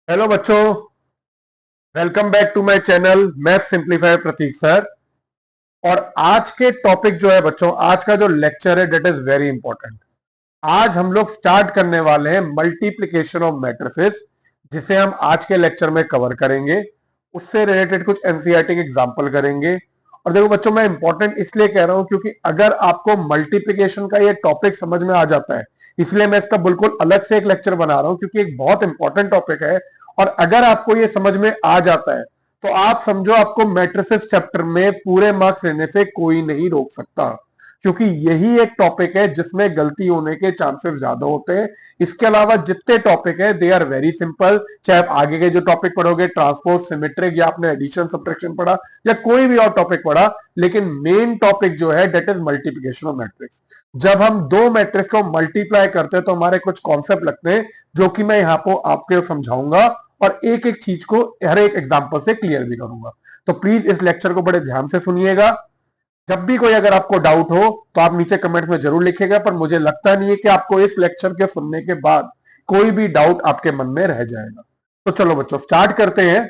Hello बच्चों, welcome back to my channel math simplify Pratik sir. और आज के टॉपिक जो है बच्चों, आज का जो लेक्चर है डेट इज वेरी इंपॉर्टेंट। आज हम लोग स्टार्ट करने वाले हैं मल्टीप्लिकेशन ऑफ मैट्रिसेस, जिसे हम आज के लेक्चर में कवर करेंगे। उससे रिलेटेड कुछ एनसीईआरटी के एग्जांपल करेंगे। और देखो बच्चों, मैं इंपॉर्टेंट इसलिए कह रहा हूं क्योंकि अगर आपको मल्टीप्लिकेशन का ये टॉपिक समझ में आ जाता है, इसलिए मैं इसका बिल्कुल अलग से एक लेक्चर बना रहा हूं, क्योंकि एक बहुत इंपॉर्टेंट टॉपिक है। और अगर आपको ये समझ में आ जाता है तो आप समझो आपको मैट्रिसेस चैप्टर में पूरे मार्क्स लेने से कोई नहीं रोक सकता, क्योंकि यही एक टॉपिक है जिसमें गलती होने के चांसेस ज्यादा होते हैं। इसके अलावा जितने टॉपिक है दे आर वेरी सिंपल। चाहे आप आगे के जो टॉपिक पढ़ोगे, ट्रांसपोज, सिमेट्रिक, या आपने एडिशन सब्ट्रैक्शन पढ़ा, या कोई भी और टॉपिक पढ़ा, लेकिन मेन टॉपिक जो है that is multiplication of matrix. जब हम दो मैट्रिक्स को मल्टीप्लाई करते हैं तो हमारे कुछ कॉन्सेप्ट लगते हैं, जो कि मैं यहाँ पर आपके समझाऊंगा और एक एक चीज को हर एक एग्जाम्पल से क्लियर भी करूंगा। तो प्लीज इस लेक्चर को बड़े ध्यान से सुनिएगा। जब भी कोई अगर आपको डाउट हो तो आप नीचे कमेंट्स में जरूर लिखिएगा, पर मुझे लगता नहीं है कि आपको इस लेक्चर के सुनने के बाद कोई भी डाउट आपके मन में रह जाएगा। तो चलो बच्चों, स्टार्ट करते हैं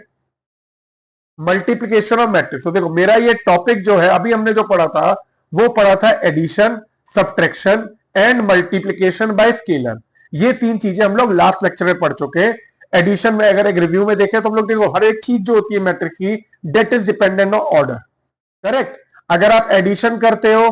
मल्टीप्लिकेशन ऑफ मैट्रिक्स। तो देखो, मेरा ये टॉपिक जो है, अभी हमने जो पढ़ा था वो पढ़ा था addition, subtraction and multiplication by scalar. ये तीन चीजें हम लोग लास्ट लेक्चर में पढ़ चुके हैं। एडिशन में अगर एक रिव्यू में देखें तो हम लोग देखो, हर एक चीज जो होती है मैट्रिक्स की, that is dependent on order. Correct. अगर आप एडिशन करते हो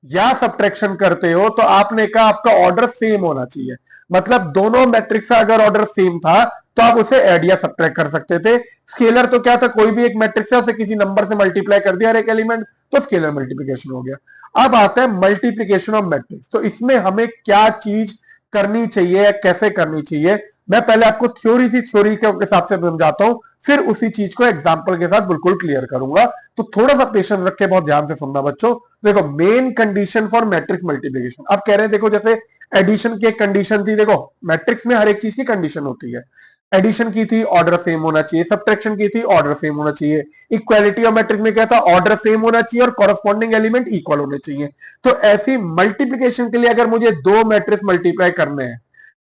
या सब्ट्रैक्शन करते हो तो आपने कहा आपका ऑर्डर सेम होना चाहिए। मतलब दोनों मैट्रिक्स का अगर ऑर्डर सेम था तो आप उसे ऐड या सब्ट्रैक्ट कर सकते थे। स्केलर तो क्या था, कोई भी एक मैट्रिक्स है उसे किसी नंबर से मल्टीप्लाई कर दिया हर एक एलिमेंट, तो स्केलर मल्टीप्लिकेशन हो गया। अब आता है मल्टीप्लिकेशन ऑफ मैट्रिक्स। तो इसमें हमें क्या चीज करनी चाहिए या कैसे करनी चाहिए, मैं पहले आपको थ्योरी के हिसाब से समझाता हूं, फिर उसी चीज को एग्जांपल के साथ बिल्कुल क्लियर करूंगा। तो थोड़ा सा पेशेंस रख के बहुत ध्यान से सुनना बच्चों। देखो, main condition for matrix multiplication, अब कह रहे हैं देखो, जैसे एडिशन की एक कंडीशन थी। देखो, मैट्रिक्स में हर एक चीज की कंडीशन होती है। एडिशन की थी ऑर्डर सेम होना चाहिए, सब्ट्रैक्शन की थी ऑर्डर सेम होना चाहिए, इक्वालिटी ऑफ मैट्रिक्स में क्या था, ऑर्डर सेम होना चाहिए और कॉरस्पॉन्डिंग एलिमेंट इक्वल होने चाहिए। तो ऐसी मल्टीप्लिकेशन के लिए अगर मुझे दो मैट्रिक्स मल्टीप्लाई करने हैं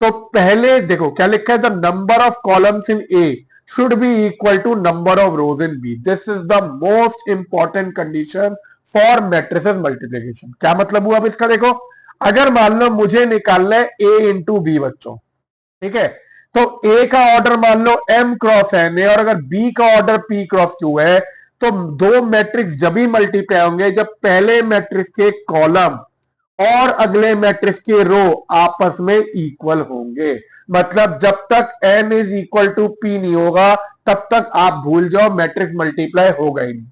तो पहले देखो क्या लिखा है, the number of columns in A should be equal to number of rows in B. This is the most important condition for matrices multiplication. क्या मतलब हुआ अब इसका, देखो, अगर मान लो मुझे निकालना है A इंटू बी बच्चों, ठीक है, तो A का ऑर्डर मान लो M क्रॉस N है और अगर B का ऑर्डर P क्रॉस Q है, तो दो मैट्रिक्स जब ही मल्टीप्लाई होंगे जब पहले मैट्रिक्स के कॉलम और अगले मैट्रिक्स के रो आपस में इक्वल होंगे। मतलब जब तक n is equal to p नहीं होगा तब तक आप भूल जाओ, मैट्रिक्स मल्टीप्लाई होगा ही नहीं।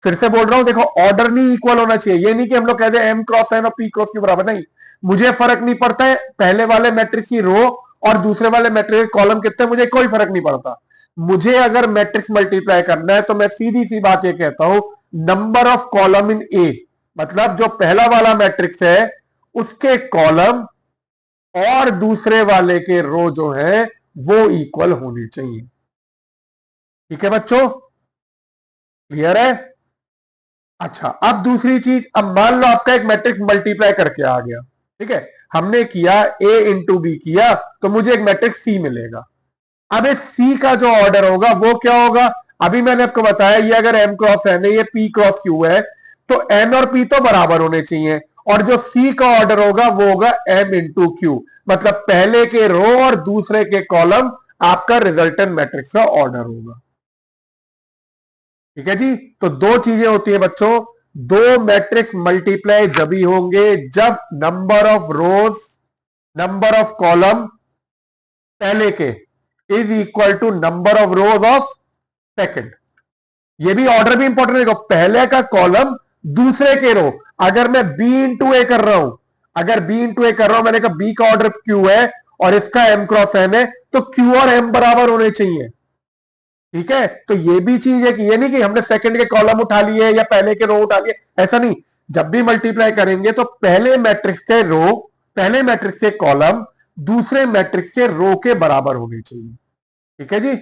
फिर से बोल रहा हूं, देखो, ऑर्डर नहीं इक्वल होना चाहिए। ये नहीं कि हम लोग कहते हैं m क्रॉस n और p क्रॉस के बराबर, नहीं। मुझे फर्क नहीं पड़ता है पहले वाले मैट्रिक्स की रो और दूसरे वाले मैट्रिक्स के कॉलम कितने, मुझे कोई फर्क नहीं पड़ता। मुझे अगर मैट्रिक्स मल्टीप्लाई करना है तो मैं सीधी सी बात ये कहता हूं, नंबर ऑफ कॉलम इन ए, मतलब जो पहला वाला मैट्रिक्स है उसके कॉलम और दूसरे वाले के रो जो है वो इक्वल होने चाहिए। ठीक है बच्चों, क्लियर है? अच्छा, अब दूसरी चीज, अब मान लो आपका एक मैट्रिक्स मल्टीप्लाई करके आ गया, ठीक है, हमने किया a इंटू बी किया तो मुझे एक मैट्रिक्स c मिलेगा। अब इस c का जो ऑर्डर होगा वो क्या होगा, अभी मैंने आपको बताया ये अगर m क्रॉस n है, ये p क्रॉस q है, तो n और p तो बराबर होने चाहिए और जो c का ऑर्डर होगा वो होगा m इंटू क्यू। मतलब पहले के रो और दूसरे के कॉलम आपका रिजल्टेंट मैट्रिक्स का ऑर्डर होगा। ठीक है जी। तो दो चीजें होती है बच्चों, दो मैट्रिक्स मल्टीप्लाई जब ही होंगे जब number of rows, number of column पहले के is equal to number of rows of second. ये भी ऑर्डर भी इंपॉर्टेंट है, पहले का कॉलम दूसरे के रो। अगर मैं b इंटू ए कर रहा हूं, अगर b इंटू ए कर रहा हूं, मैंने कहा b का ऑर्डर q है और इसका m क्रॉस n है, तो q और m बराबर होने चाहिए। ठीक है, तो ये भी चीज है कि ये नहीं कि हमने सेकंड के कॉलम उठा लिए या पहले के रो उठा लिए, ऐसा नहीं। जब भी मल्टीप्लाई करेंगे तो पहले मैट्रिक्स के रो, पहले मैट्रिक्स के कॉलम दूसरे मैट्रिक्स के रो के बराबर होने चाहिए। ठीक है जी।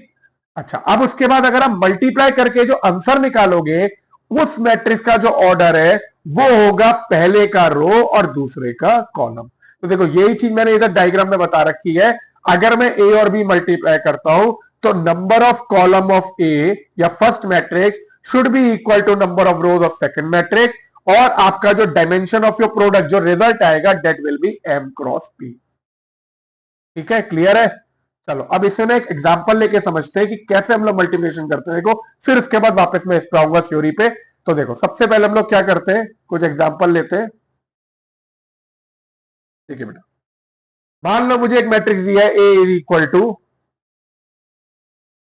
अच्छा, अब उसके बाद अगर आप मल्टीप्लाई करके जो आंसर निकालोगे, उस मैट्रिक्स का जो ऑर्डर है वो होगा पहले का रो और दूसरे का कॉलम। तो देखो, यही चीज मैंने इधर डायग्राम में बता रखी है। अगर मैं ए और बी मल्टीप्लाई करता हूं तो number of column of A या first matrix should be equal to number of rows of second matrix, और आपका जो डायमेंशन ऑफ योर प्रोडक्ट जो रिजल्ट आएगा that will be M cross P. ठीक है, क्लियर है? चलो अब इसमें एक एग्जांपल लेके समझते हैं कि कैसे हम लोग मल्टीप्लिकेशन करते हैं। देखो फिर उसके बाद वापस मैं इस पे आऊंगा थ्योरी पे। तो देखो सबसे पहले हम लोग क्या करते हैं, कुछ एग्जांपल लेते हैं। ठीक है बेटा, मान लो मुझे एक मैट्रिक्स दिया है ए इज इक्वल टू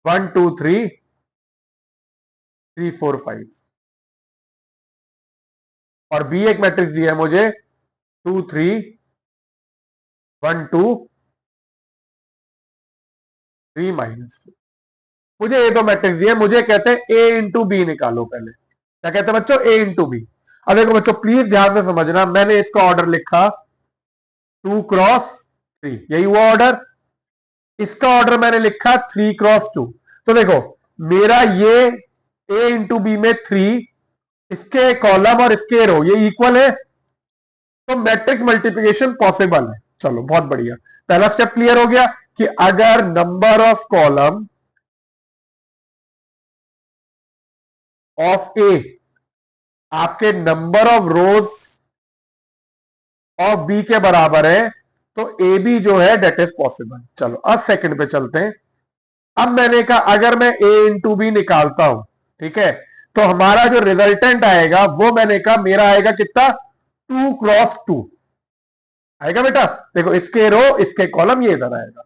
1 2 3 3 4 5, और बी एक मैट्रिक्स दिया है मुझे 2 3 1 2 3 -2। मुझे ये दो मैट्रिक्स दिए, मुझे कहते हैं ए इंटू बी निकालो। पहले क्या कहते हैं बच्चों, ए इंटू बी। अब देखो बच्चों प्लीज ध्यान से समझना, मैंने इसका ऑर्डर लिखा 2 क्रॉस 3, यही हुआ ऑर्डर। इसका ऑर्डर मैंने लिखा 3 क्रॉस 2। तो देखो मेरा ये ए इंटू बी में 3, इसके कॉलम और इसके रो ये इक्वल है, तो मैट्रिक्स मल्टीप्लिकेशन पॉसिबल है। चलो बहुत बढ़िया, पहला स्टेप क्लियर हो गया कि अगर number of column of A आपके number of rows of B के बराबर है तो ए बी जो है डेट इज पॉसिबल। चलो अब सेकंड पे चलते हैं। अब मैंने कहा अगर मैं ए इंटू बी निकालता हूं, ठीक है, तो हमारा जो रिजल्टेंट आएगा वो मैंने कहा मेरा आएगा कितना, 2 क्रॉस 2 आएगा बेटा। देखो इसके रो इसके कॉलम ये इधर आएगा।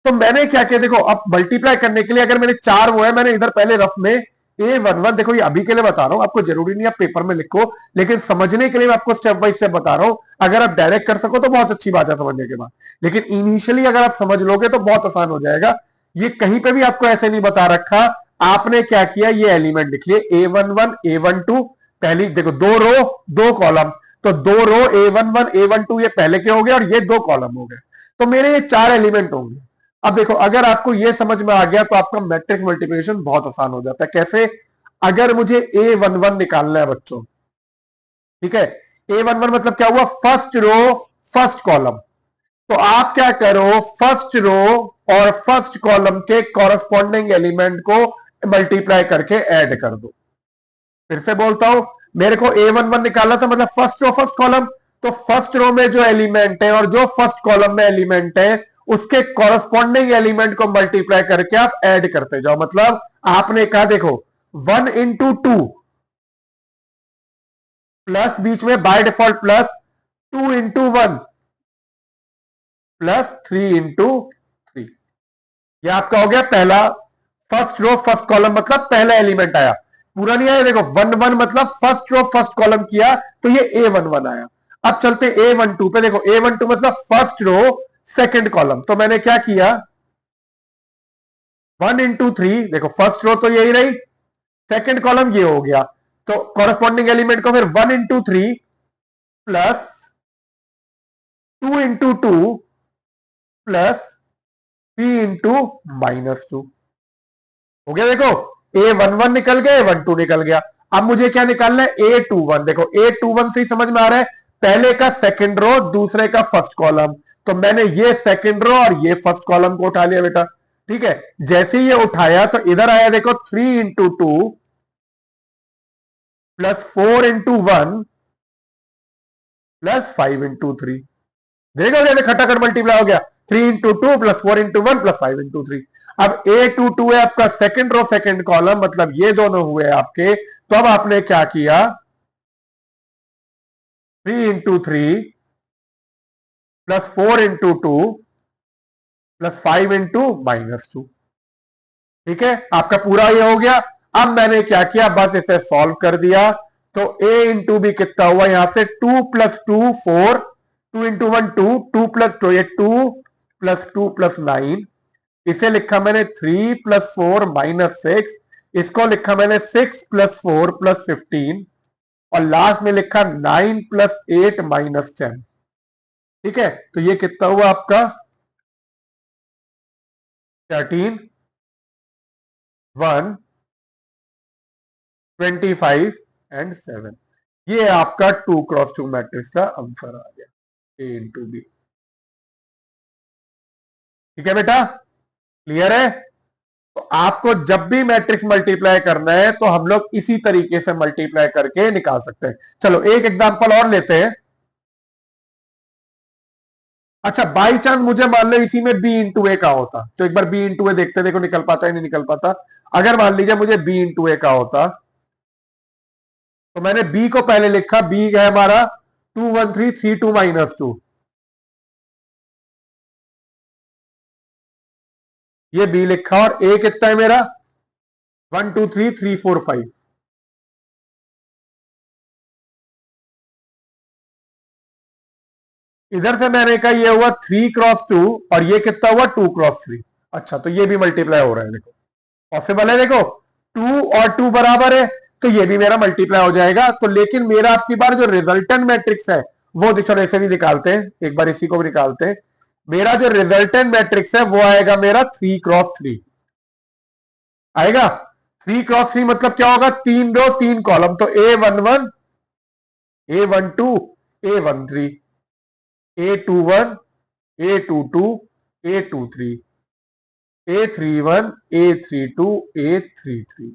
तो मैंने क्या किया, देखो अब मल्टीप्लाई करने के लिए अगर मैंने 4 वो है, मैंने इधर पहले रफ में A11, देखो ये अभी के लिए बता रहा हूं, आपको जरूरी नहीं आप पेपर में लिखो, लेकिन समझने के लिए मैं आपको स्टेप बाय स्टेप बता रहा हूं। अगर आप डायरेक्ट कर सको तो बहुत अच्छी बात है समझने के बाद, लेकिन इनिशियली अगर आप समझ लोगे तो बहुत आसान हो जाएगा। ये कहीं पे भी आपको ऐसे नहीं बता रखा। आपने क्या किया, ये एलिमेंट लिख लिए A11 A12, पहली देखो 2 रो 2 कॉलम, तो 2 रो A11 A12 ये पहले के हो गए और ये 2 कॉलम हो गए, तो मेरे ये 4 एलिमेंट होंगे। अब देखो अगर आपको ये समझ में आ गया तो आपका मैट्रिक्स मल्टीप्लिकेशन बहुत आसान हो जाता है। कैसे, अगर मुझे A11 निकालना है बच्चों, ठीक है, A11 मतलब क्या हुआ, फर्स्ट रो फर्स्ट कॉलम। तो आप क्या करो, फर्स्ट रो और फर्स्ट कॉलम के कॉरस्पॉन्डिंग एलिमेंट को मल्टीप्लाई करके ऐड कर दो। फिर से बोलता हूं, मेरे को A11 निकालना था, मतलब फर्स्ट रो फर्स्ट कॉलम, तो फर्स्ट रो में जो एलिमेंट है और जो फर्स्ट कॉलम में एलिमेंट है उसके कॉरस्पॉन्डिंग एलिमेंट को मल्टीप्लाई करके आप ऐड करते जाओ। मतलब आपने कहा देखो 1 इंटू 2 प्लस बीच में by default plus 2 into 1 plus 3 into 3, यह आपका हो गया पहला फर्स्ट रो फर्स्ट कॉलम, मतलब पहला एलिमेंट आया। पूरा नहीं आया, देखो 1 1 मतलब फर्स्ट रो फर्स्ट कॉलम किया तो ये A11 आया। अब चलते A12 पे, देखो A12 मतलब फर्स्ट रो सेकंड कॉलम, तो मैंने क्या किया 1 इंटू 3, देखो फर्स्ट रो तो यही रही, सेकंड कॉलम ये हो गया, तो कॉरस्पॉन्डिंग एलिमेंट को फिर 1 into 3 plus 2 into 2 plus 3 into -2 हो गया। देखो A11 निकल गया, A12 निकल गया। अब मुझे क्या निकालना है, A21। देखो A21 से ही समझ में आ रहा है, पहले का सेकंड रो दूसरे का फर्स्ट कॉलम, तो मैंने ये सेकंड रो और ये फर्स्ट कॉलम को उठा लिया बेटा। ठीक है, जैसे ही ये उठाया तो इधर आया देखो 3 into 2 plus 4 into 1 plus 5 into 3। देखो जैसे खटाखट मल्टीप्लाई हो गया, 3 into 2 plus 4 into 1 plus 5 into 3। अब A22 है आपका सेकंड रो सेकंड कॉलम, मतलब ये दोनों हुए आपके। तो अब आपने क्या किया, 3 into 3 plus 4 into 2 plus 5 into -2। ठीक है, आपका पूरा ये हो गया। अब मैंने क्या किया, बस इसे सॉल्व कर दिया, तो A इंटू बी कितना हुआ, यहां से 2 प्लस 2 4, 2 इंटू 1 2, 2 प्लस 2 ये 2 प्लस 2 प्लस 9, इसे लिखा मैंने 3 प्लस 4 -6, इसको लिखा मैंने 6 प्लस 4 प्लस 15, और लास्ट में लिखा 9 प्लस 8 -10। ठीक है, तो ये कितना हुआ आपका 13 1 25 एंड 7। ये आपका 2 क्रॉस 2 मैट्रिक्स का आंसर आ गया, ए इंटू बी। ठीक है बेटा, क्लियर है? तो आपको जब भी मैट्रिक्स मल्टीप्लाई करना है तो हम लोग इसी तरीके से मल्टीप्लाई करके निकाल सकते हैं। चलो एक एग्जांपल और लेते हैं। अच्छा बाई चांस मुझे मान लो इसी में b इंटू ए का होता, तो एक बार b इंटू ए देखते देखो निकल पाता है नहीं निकल पाता। अगर मान लीजिए मुझे b इंटू ए का होता, तो मैंने b को पहले लिखा, b है हमारा 21332 -2, ये b लिखा, और a कितना है मेरा 123345। इधर से मैंने कहा ये हुआ 3x2 और ये कितना हुआ 2x3। अच्छा तो ये भी मल्टीप्लाई हो रहा है, देखो पॉसिबल है, देखो 2 और 2 बराबर है, तो ये भी मेरा मल्टीप्लाई हो जाएगा। तो लेकिन मेरा आपकी बार जो रिजल्टेंट मैट्रिक्स है वो चलो ऐसे भी निकालते हैं, एक बार इसी को भी निकालते हैं। मेरा जो रिजल्टेंट मैट्रिक्स है वो आएगा मेरा 3x3 आएगा। 3x3 मतलब क्या होगा, 3 रो 3 कॉलम, तो A11 A12 A13 A21 A22 A23 A31 A32 A33।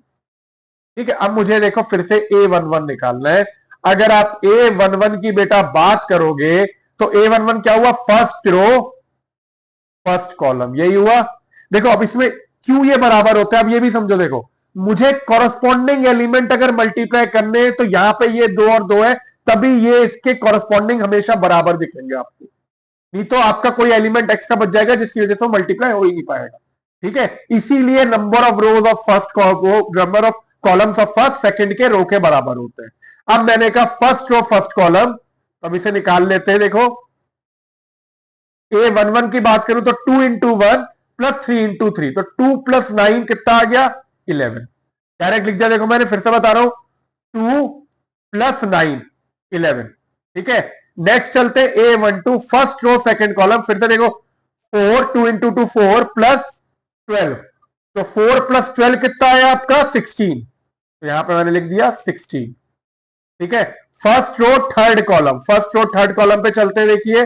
ठीक है, अब मुझे देखो फिर से A11 निकालना है। अगर आप A11 की बेटा बात करोगे तो A11 क्या हुआ, फर्स्ट रो फर्स्ट कॉलम, यही हुआ। देखो अब इसमें क्यों ये बराबर होता है, अब ये भी समझो। देखो मुझे कॉरस्पॉन्डिंग एलिमेंट अगर मल्टीप्लाई करने तो यहां पे ये 2 और 2 है, तभी ये इसके कॉरस्पॉन्डिंग हमेशा बराबर दिखेंगे आपको, नहीं तो आपका कोई एलिमेंट एक्स्ट्रा बच जाएगा जिसकी वजह से मल्टीप्लाई हो ही नहीं पाएगा। ठीक है, इसीलिए number of rows of first number of columns of first second के रो के बराबर होते हैं। अब मैंने कहा फर्स्ट रो फर्स्ट कॉलम, अब इसे निकाल लेते हैं। देखो A11 की बात करूं तो 2 इंटू 1 प्लस 3 इंटू 3, तो 2 प्लस 9 कितना आ गया 11। डायरेक्ट लिख दिया, देखो मैंने फिर से बता रहा हूं 2 प्लस 9 11। ठीक है, नेक्स्ट चलते A12 first row second column, फिर से देखो 4 2 इंटू 2 4 प्लस 12, तो 4 प्लस 12 कितना आया आपका 16, तो यहां पे मैंने लिख दिया 16। ठीक है, first row third column, first row third column पे चलते हैं। देखिए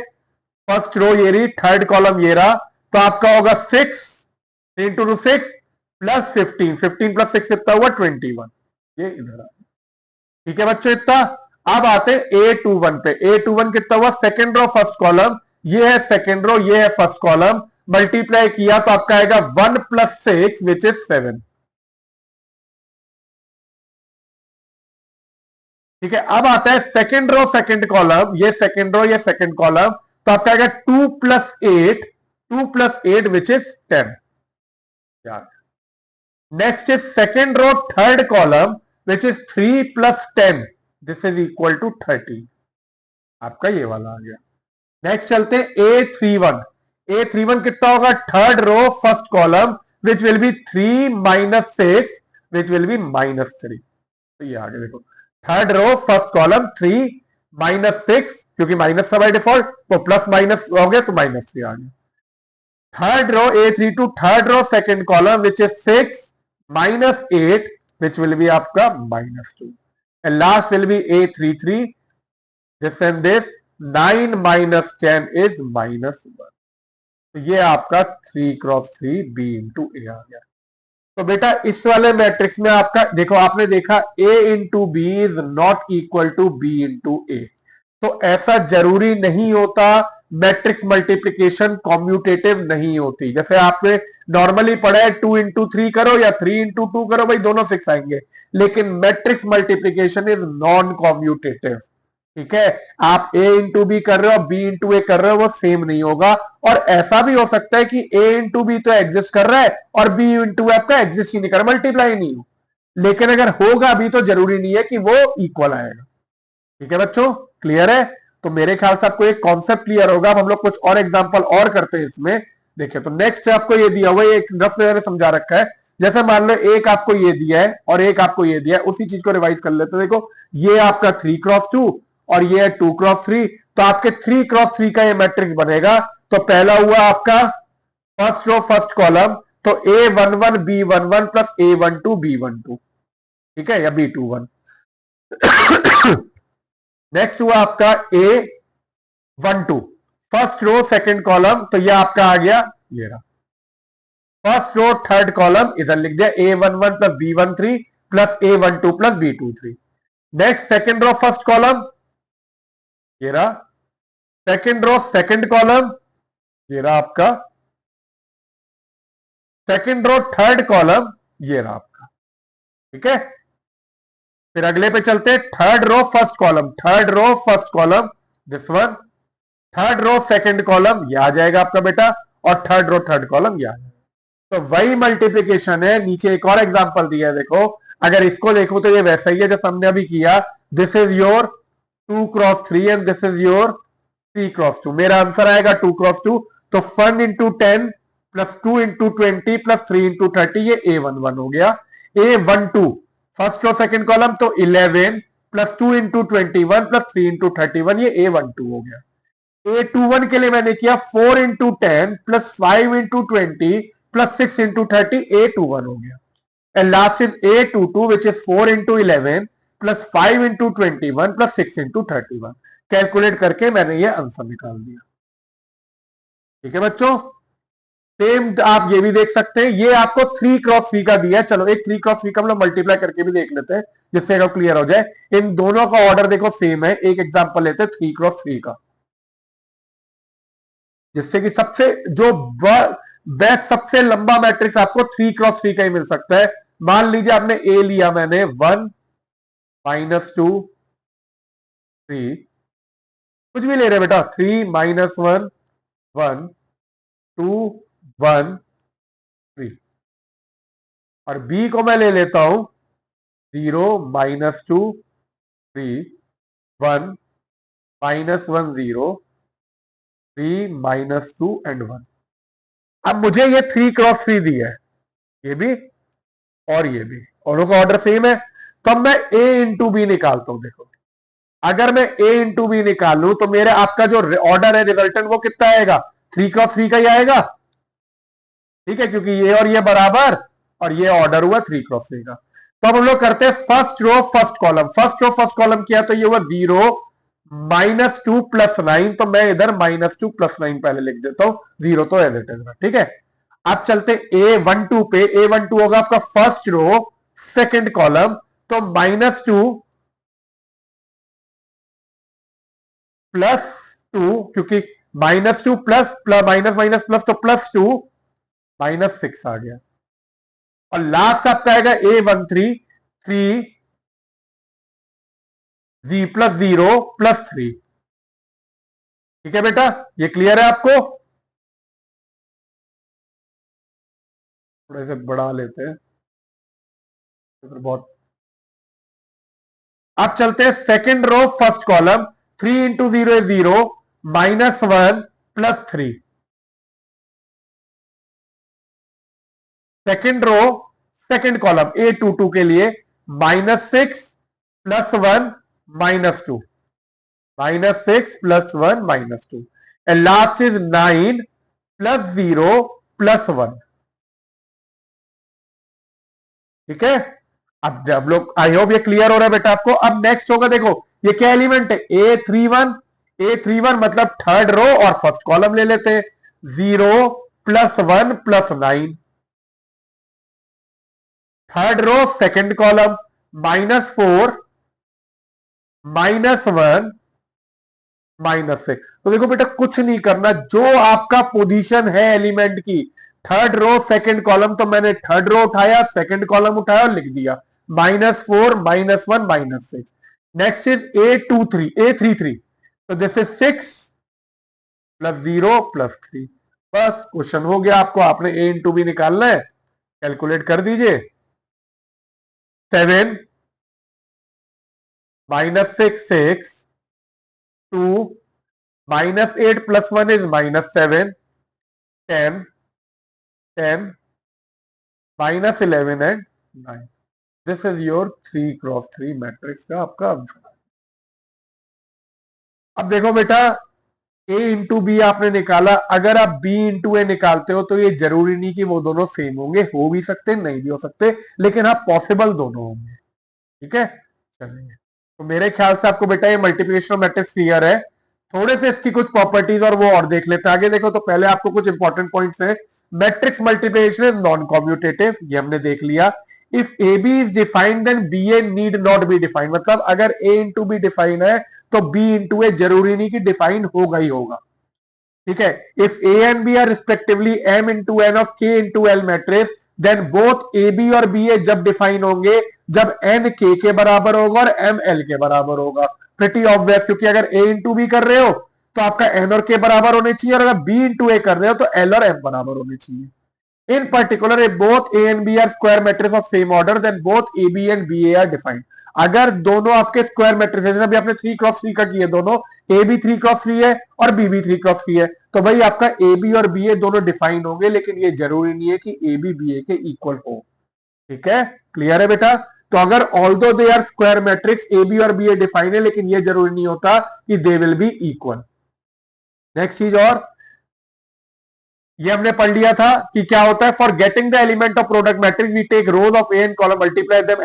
फर्स्ट रो ये रही, थर्ड कॉलम ये रहा, तो आपका होगा 6 इंटू 6 प्लस 15, 15 प्लस 6 कितना हुआ 21, ये इधर आ। ठीक है बच्चों इतना। अब आते हैं A21 पे, A21 कितना हुआ सेकंड रो फर्स्ट कॉलम, ये है सेकंड रो ये है फर्स्ट कॉलम, मल्टीप्लाई किया तो आपका आएगा 1 प्लस 6 विच इज 7। ठीक है, अब आता है सेकंड रो सेकंड कॉलम, ये सेकंड रो ये सेकंड कॉलम, तो आपका आएगा 2 plus 8 2 plus 8 which is 10। Next is second row third column which is 3 plus 10, this is equal to 30, आपका ये वाला आ गया। नेक्स्ट चलते A31, A31 कितना होगा third row first column which will be 3 minus 6 which will be -3, तो ये आगे देखो थर्ड रो फर्स्ट कॉलम 3 -6, क्योंकि माइनस था बाय डिफॉल्ट, तो प्लस माइनस हो गया तो -3 आ गया। Third row A32 third row second column which is 6 -8 which will be आपका -2, and last will be A33 this and this 9 minus 10 is -1, तो ये आपका 3x3 B इंटू ए आ गया। तो बेटा इस वाले मैट्रिक्स में आपका देखो आपने देखा A into B is not equal to B into A, तो ऐसा जरूरी नहीं होता, मैट्रिक्स मल्टीप्लीकेशन कॉम्यूटेटिव नहीं होती। जैसे आपने नॉर्मली पढ़ा है 2 इंटू 3 करो या 3 इंटू 2 करो, भाई दोनों 6 आएंगे, लेकिन matrix multiplication is non commutative. ठीक है, आप A इंटू बी कर रहे हो B इंटू ए कर रहे हो, वो सेम नहीं होगा। और ऐसा भी हो सकता है कि A इंटू बी तो एग्जिस्ट कर रहा है और B इंटू आपका एग्जिस्ट ही नहीं कर रहा, मल्टीप्लाई नहीं हो, लेकिन अगर होगा भी तो जरूरी नहीं है कि वो इक्वल आएगा। ठीक है बच्चों, क्लियर है? तो मेरे ख्याल से आपको एक कॉन्सेप्ट क्लियर होगा। अब हम लोग कुछ और एग्जांपल और करते हैं इसमें। देखिए तो नेक्स्ट आपको ये दिया हुआ है, एक रफ मैंने समझा रखा है। जैसे मान लो एक आपको ये दिया है और एक आपको ये दिया है, उसी चीज को रिवाइज कर लेते हैं। देखो ये आपका 3x2 और ये है 2x3, तो आपके 3x3 का ये मैट्रिक्स बनेगा। तो पहला हुआ आपका फर्स्ट रो फर्स्ट कॉलम, तो A11 B11 plus A12 B12, ठीक है, या B21। नेक्स्ट हुआ आपका A12 first row second column, तो ये आपका आ गया ये रहा फर्स्ट रो थर्ड कॉलम इधर लिख दिया A11 plus B13 plus A12 plus B23। Next second row first column ये रहा, सेकंड रो सेकंड कॉलम ये रहा आपका, सेकंड रो थर्ड कॉलम ये रहा आपका। ठीक है, फिर अगले पे चलते हैं, third row first column, third row first column this one, third row second column ये आ जाएगा आपका बेटा, और थर्ड रो थर्ड कॉलम ये आ जाएगा। तो वही मल्टीप्लीकेशन है। नीचे एक और एग्जांपल दिया है, देखो अगर इसको देखो तो ये वैसा ही है जैसा हमने अभी किया। This is your 2x3 and this is your 3x2। मेरा आंसर आएगा 2x2, तो 1 into 10 plus 2 into 20 plus 3 into 30, ये A11 हो गया। A12 first row second column तो 11 प्लस 2 इंटू 21 प्लस 3 इंटू 31, ये A12 हो गया। A21 के लिए मैंने किया 4 into 10 plus 5 into 20 plus 6 into 30, A21 हो गया। And last is A22 which is 4 into 11 plus 5 into 21 plus 6 into 31। Calculate करके मैंने ये आंसर निकाल दिया। ठीक है बच्चों, सेम आप ये भी देख सकते हैं, ये आपको 3x3 का दिया है। चलो एक 3x3 का हम लोग मल्टीप्लाई करके भी देख लेते हैं जिससे अगर क्लियर हो जाए। इन दोनों का ऑर्डर देखो सेम है। एक एग्जांपल लेते हैं 3x3 का, जिससे कि सबसे जो बेस्ट सबसे लंबा मैट्रिक्स आपको 3x3 का ही मिल सकता है। मान लीजिए आपने ए लिया, मैंने 1 -2 3, कुछ भी ले रहे बेटा, 3 -1 1 2 1 3, और बी को मैं ले लेता हूं 0 -2 3 1 -1 0 3 -2 एंड 1। अब मुझे ये 3x3 दी है, ये भी और ये भी, और का ऑर्डर सेम है। तो अब मैं a इंटू बी निकालता हूं। देखो अगर मैं a इंटू बी निकालू तो मेरे आपका जो ऑर्डर है रिजल्टेंट वो कितना आएगा, 3x3 का ही आएगा। ठीक है, क्योंकि ये और ये बराबर, और ये ऑर्डर हुआ 3x3 का। तो अब हम लोग करते हैं first row first column. First row first column किया तो ये हुआ 0 -2 प्लस 9, तो मैं इधर -2 प्लस 9 पहले लिख देता हूं, 0 तो एज इट इज। ठीक है, अब चलते A12 पे। A12 होगा आपका फर्स्ट रो सेकंड कॉलम, तो -2 +2, क्योंकि -2 प्लस माइनस माइनस प्लस, तो +2 -6 आ गया। और लास्ट आपका आएगा A13 3 जी प्लस 0 प्लस 3। ठीक है बेटा, ये क्लियर है आपको? थोड़ा से बढ़ा लेते हैं फिर बहुत। अब चलते हैं second row first column, 3 into 0 is 0 -1 plus 3। Second row second column A22 के लिए -6 plus 1 -2, -6 plus 1 -2, and last is 9 plus 0 plus 1। ठीक है, अब जब लोग, आई होप ये क्लियर हो रहा है बेटा आपको। अब नेक्स्ट होगा, देखो ये क्या एलिमेंट है, A31 मतलब थर्ड रो और फर्स्ट कॉलम ले लेते हैं, 0 plus 1 plus 9। Third row second column -4 -1 -6। तो देखो बेटा कुछ नहीं करना, जो आपका पोजीशन है एलिमेंट की, थर्ड रो सेकंड कॉलम, तो मैंने थर्ड रो उठाया, सेकंड कॉलम उठाया और लिख दिया -4 -1 -6। नेक्स्ट इज A33, तो दिस इज 6 प्लस 0 प्लस 3। बस क्वेश्चन हो गया आपको, आपने A इंटू बी निकालना है, कैलकुलेट कर दीजिए। 7 -6 6 2 -8 plus 1 is -7 10 10 -11 and 9। This is your 3x3 matrix का आपका आंसर। अब देखो बेटा, A इंटू बी आपने निकाला, अगर आप B इंटू ए निकालते हो तो ये जरूरी नहीं कि वो दोनों सेम होंगे, हो भी सकते नहीं भी हो सकते, लेकिन हाँ पॉसिबल दोनों होंगे। ठीक है, चलिए, तो मेरे ख्याल से आपको बेटा ये मल्टीप्लिकेशन मैट्रिक्स क्लियर है। थोड़े से इसकी कुछ प्रॉपर्टीज और वो और देख लेते हैं। आगे देखो तो पहले आपको कुछ इंपॉर्टेंट पॉइंट्स हैं matrix multiplication is non commutative, ये हमने देख लिया। If A B is defined then B A need not be defined, मतलब अगर ए इंटू बी डिफाइन है तो बी इंटू ए जरूरी नहीं कि डिफाइन होगा ही होगा, ठीक है। If A and B are respectively M into N और K into L matrix, then both A B और बी ए जब डिफाइन होंगे जब एन के बराबर होगा और एम एल के बराबर होगा। प्रिटी ऑब्वियस, क्योंकि अगर ए इंटू बी कर रहे हो तो आपका एन और के बराबर होने चाहिए, और अगर बी इंटू ए कर रहे हो तो एल और एम बराबर होने चाहिए। In particular, if both A and B are square matrix of same order, then both AB and BA are defined. अगर दोनों आपके स्क्वायर मैट्रिक्स, जैसे अभी आपने 3x3 का किया, दोनों ए बी 3x3 है और बी भी 3x3 है, तो भाई आपका ए बी और बी ए दोनों डिफाइन होंगे, लेकिन ये जरूरी नहीं है कि ए बी बी ए के इक्वल हो, ठीक है। क्लियर है बेटा? तो अगर although they are square matrix, A B और बी ए डिफाइन है, लेकिन ये जरूरी नहीं होता कि they will be equal. Next चीज, और ये हमने पढ़ लिया था कि क्या होता है, for getting the element of product matrix we take rows of A and column, multiply them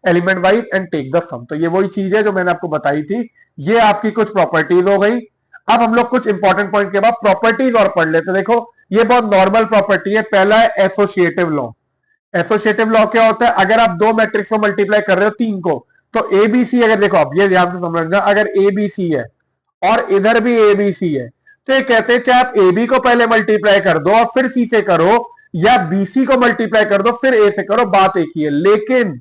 element wise and take the sum. तो ये वही चीज है जो मैंने आपको बताई थी। ये आपकी कुछ प्रॉपर्टीज हो गई। अब हम लोग कुछ इंपॉर्टेंट पॉइंट के बाद प्रॉपर्टीज और पढ़ लेते। देखो ये बहुत नॉर्मल प्रॉपर्टी है। पहला है एसोसिएटिव लॉ। एसोसिएटिव लॉ क्या होता है, अगर आप दो मैट्रिक्स को मल्टीप्लाई कर रहे हो तीन को, तो एबीसी, अगर देखो अब ये ध्यान से समझना, अगर एबीसी है और इधर भी एबीसी है, तो ये कहते हैं चाहे आप ए बी को पहले मल्टीप्लाई कर दो और फिर सी से करो, या बीसी को मल्टीप्लाई कर दो फिर ए से करो, बात एक ही है। लेकिन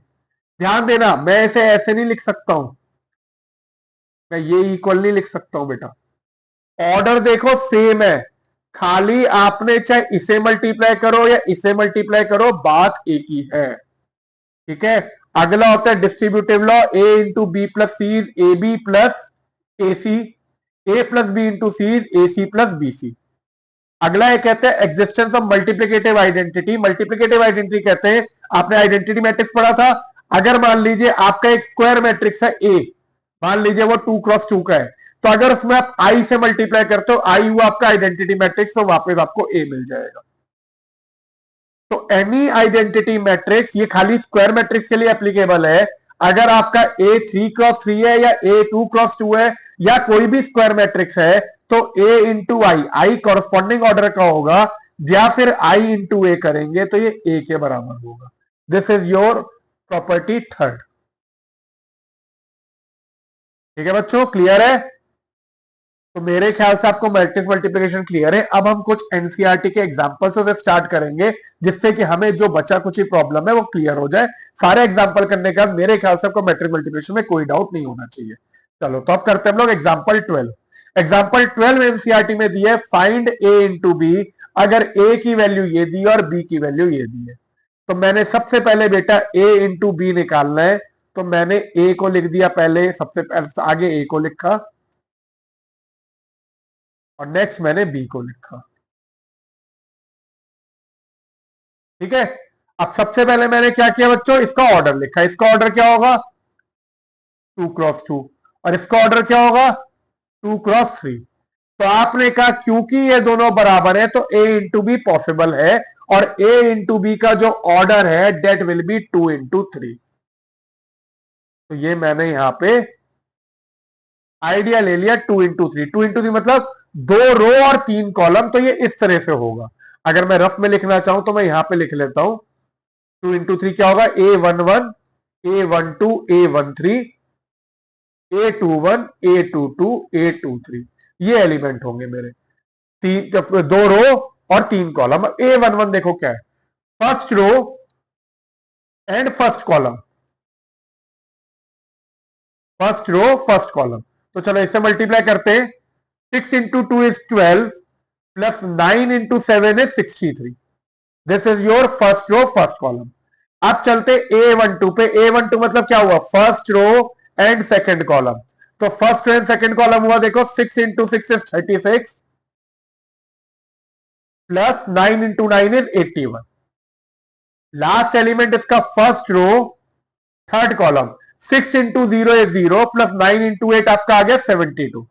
ध्यान देना, मैं इसे ऐसे नहीं लिख सकता हूं, मैं ये इक्वल नहीं लिख सकता हूं बेटा। ऑर्डर देखो सेम है, खाली आपने चाहे इसे मल्टीप्लाई करो या इसे मल्टीप्लाई करो, बात एक ही है, ठीक है। अगला होता है distributive law, A into B plus C is A B plus A C, A plus B into C is A C plus B C. अगला ये कहते हैं existence of multiplicative identity. Multiplicative identity कहते हैं, आपने आइडेंटिटी मैट्रिक्स पढ़ा था, अगर मान लीजिए आपका एक स्क्वायर मैट्रिक्स है ए, मान लीजिए वो 2x2 का है, तो अगर उसमें आप आई से मल्टीप्लाई करते हो, आई हुआ आपका आइडेंटिटी मैट्रिक्स, तो वापस आपको ए मिल जाएगा। तो एनी आइडेंटिटी मैट्रिक्स, ये खाली स्क्वायर मैट्रिक्स के लिए एप्लीकेबल है। अगर आपका ए 3x3 है या ए 2x2 है या कोई भी स्क्वायर मैट्रिक्स है, तो ए इंटू आई, आई कॉरस्पॉन्डिंग ऑर्डर का होगा, या फिर आई इंटू ए करेंगे तो ये ए के बराबर होगा। This is your property third, ठीक है बच्चों, क्लियर है? तो मेरे ख्याल से आपको मैट्रिक्स मल्टीप्लिकेशन क्लियर है। अब हम कुछ एनसीईआरटी के एग्जांपल्स से स्टार्ट करेंगे, जिससे कि हमें जो बचा कुछ ही प्रॉब्लम है वो क्लियर हो जाए। सारे एग्जांपल करने के बाद मेरे ख्याल से आपको मैट्रिक्स मल्टीप्लिकेशन में कोई डाउट नहीं होना चाहिए। चलो तो अब करते हैं हम लोग एग्जांपल 12। एग्जांपल 12 एनसीईआरटी में दिया है, फाइंड ए इंटू बी, अगर ए की वैल्यू ये दी और बी की वैल्यू ये दी है। तो मैंने सबसे पहले बेटा ए इंटू बी निकालना है, तो मैंने ए को लिख दिया पहले, सबसे पहले आगे ए को लिखा और नेक्स्ट मैंने बी को लिखा, ठीक है। अब सबसे पहले मैंने क्या किया बच्चों, इसका ऑर्डर लिखा। इसका ऑर्डर क्या होगा, 2x2, और इसका ऑर्डर क्या होगा, 2x3। तो आपने कहा क्योंकि ये दोनों बराबर है तो ए इंटू बी पॉसिबल है, और ए इंटू बी का जो ऑर्डर है डेट विल बी 2 इंटू 3। तो ये मैंने यहां पे आइडिया ले लिया 2 इंटू 3। 2 इंटू 3 मतलब 2 रो और 3 कॉलम, तो ये इस तरह से होगा। अगर मैं रफ में लिखना चाहूं तो मैं यहां पे लिख लेता हूं, 2 इंटू 3 क्या होगा, A11, A12, A13, A21, A22, A23, ये एलिमेंट होंगे मेरे। तीन, 2 रो और 3 कॉलम। A11 देखो क्या है, first row and first column, first row first column. तो चलो इससे मल्टीप्लाई करते हैं। 6 into 2 is 12 plus 9 into 7 is 63। This is your first row first column. अब चलते A12 पे। A12 मतलब क्या हुआ, first row and second column. तो first row and second column हुआ, देखो 6 into 6 is 36 plus 9 into 9 is 81। Last element इसका first row third column, 6 into 0 is 0 plus 9 into 8 आपका आ गया 72।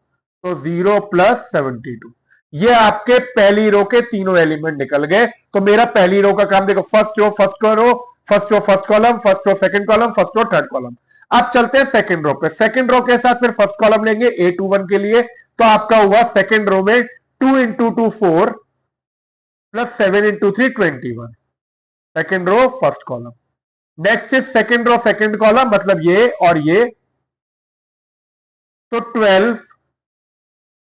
तो 0 प्लस 72, ये आपके पहली रो के तीनों एलिमेंट निकल गए। तो मेरा पहली रो का काम देखो, first row first row, first row first column, first row second column, first row third column. अब चलते हैं सेकंड रो पे। सेकंड रो के साथ फिर फर्स्ट कॉलम लेंगे A21 के लिए, तो आपका हुआ सेकंड रो में 2 into 2 4 plus 7 into 3 21, second row first column. Next is second row second column, मतलब ये और ये, तो 12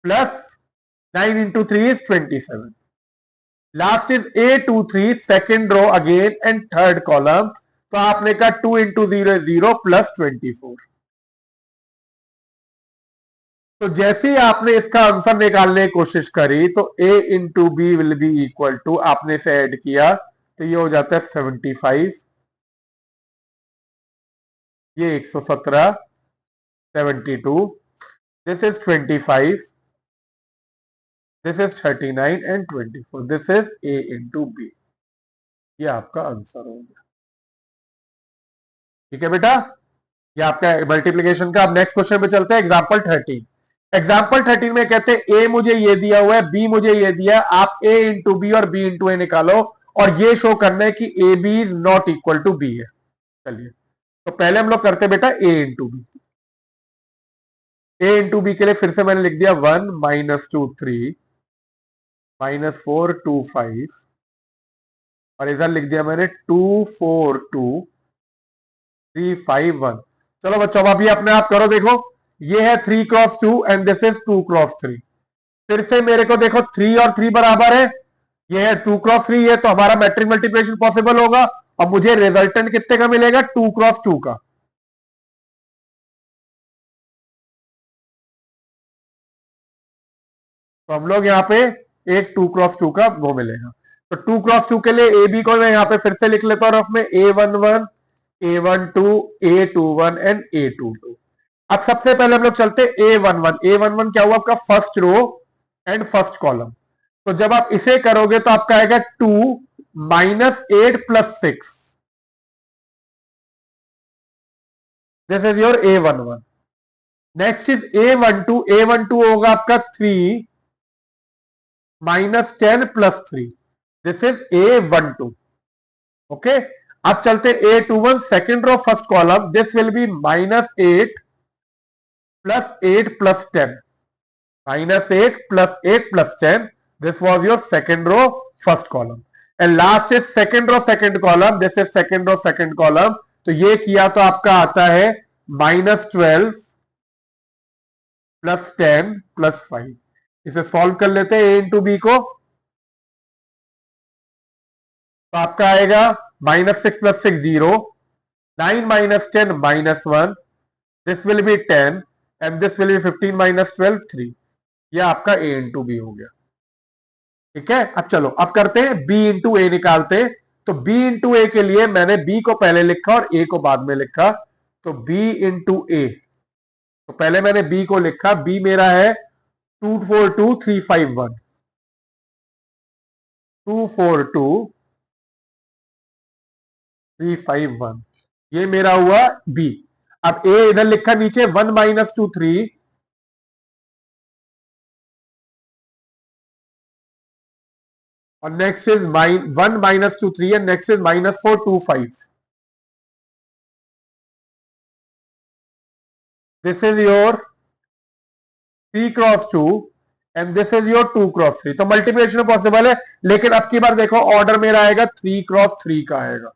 plus 9 into 3 is 27। Last is A23 second row again and third column, तो आपने कहा 2 इंटू 0 0 प्लस 24। तो जैसे ही आपने इसका आंसर निकालने की कोशिश करी तो A into B will be equal to, आपने इसे ऐड किया तो ये हो जाता है 75, ये 117, 72, this is 25, this is 39 and 24, this is A into B. ये आपका आंसर हो गया। ठीक है बेटा, ये आपका मल्टीप्लीकेशन का। अब नेक्स्ट क्वेश्चन पे चलते हैं, एग्जांपल 13। एग्जाम्पल 13 में कहते हैं ए मुझे ये दिया हुआ है, बी मुझे ये दिया है, आप ए इंटू बी और बी इंटू ए निकालो और ये शो करना है कि A B is not equal to B है। चलिए, तो पहले हम लोग करते हैं बेटा A into B. A into B के लिए फिर से मैंने लिख दिया 1 माइनस 2 3 माइनस 4 2 5 और इधर लिख दिया मैंने 2 4 2 3 5 1। चलो बच्चों, अभी अपने आप करो, देखो ये है 3 cross 2 and this is 2 cross 3। फिर से मेरे को देखो 3 और 3 बराबर है, ये है 2 क्रॉस 3 है, तो हमारा मैट्रिक मल्टीप्लिकेशन पॉसिबल होगा। और मुझे रिजल्टेंट कितने का मिलेगा? 2 क्रॉस 2 का। तो हम लोग यहाँ पे एक 2 क्रॉस 2 का वो मिलेगा। तो 2 क्रॉस 2 के लिए ए बी को मैं यहाँ पे फिर से लिख लेता हूँ रफ में, A11 A12 A21 and A22। अब सबसे पहले हम लोग चलते A11। A11 क्या हुआ आपका? First row and first column. तो जब आप इसे करोगे तो आपका आएगा 2 minus 8 plus 6, this is your A11। Next is A12। A12 होगा आपका 3 minus 10 plus 3, this is A12। Okay, अब चलते A21 second row first column, this will be minus 8 plus 8 plus 10, minus 8 plus 8 plus 10, this was your second row first column. And last is second row second column, this is second row second column. तो ये किया तो आपका आता है minus 12 plus 10 plus 5। इसे solve कर लेते हैं ए इंटू बी को, तो आपका आएगा minus 6 plus 6 0, 9 minus 10 minus 1, this will B 10 and this will B 15 minus 12 3। यह आपका ए इंटू बी हो गया। ठीक है, अब चलो अब करते हैं बी इंटू ए निकालते हैं। तो बी इंटू ए के लिए मैंने बी को पहले लिखा और ए को बाद में लिखा। तो बी इंटू ए, तो पहले मैंने बी को लिखा, बी मेरा है 2 4 2 3 5 1, 2 4 2 3 5 1, ये मेरा हुआ बी। अब ए इधर लिखा नीचे 1 माइनस 2 3, और next is 1 minus 2 3 and next is minus 4 2 5, this is your 3 cross 2 and this is your 2 cross 3। तो मल्टीप्लिकेशन पॉसिबल है, लेकिन अब की बार देखो ऑर्डर मेरा आएगा 3 क्रॉस 3 का आएगा।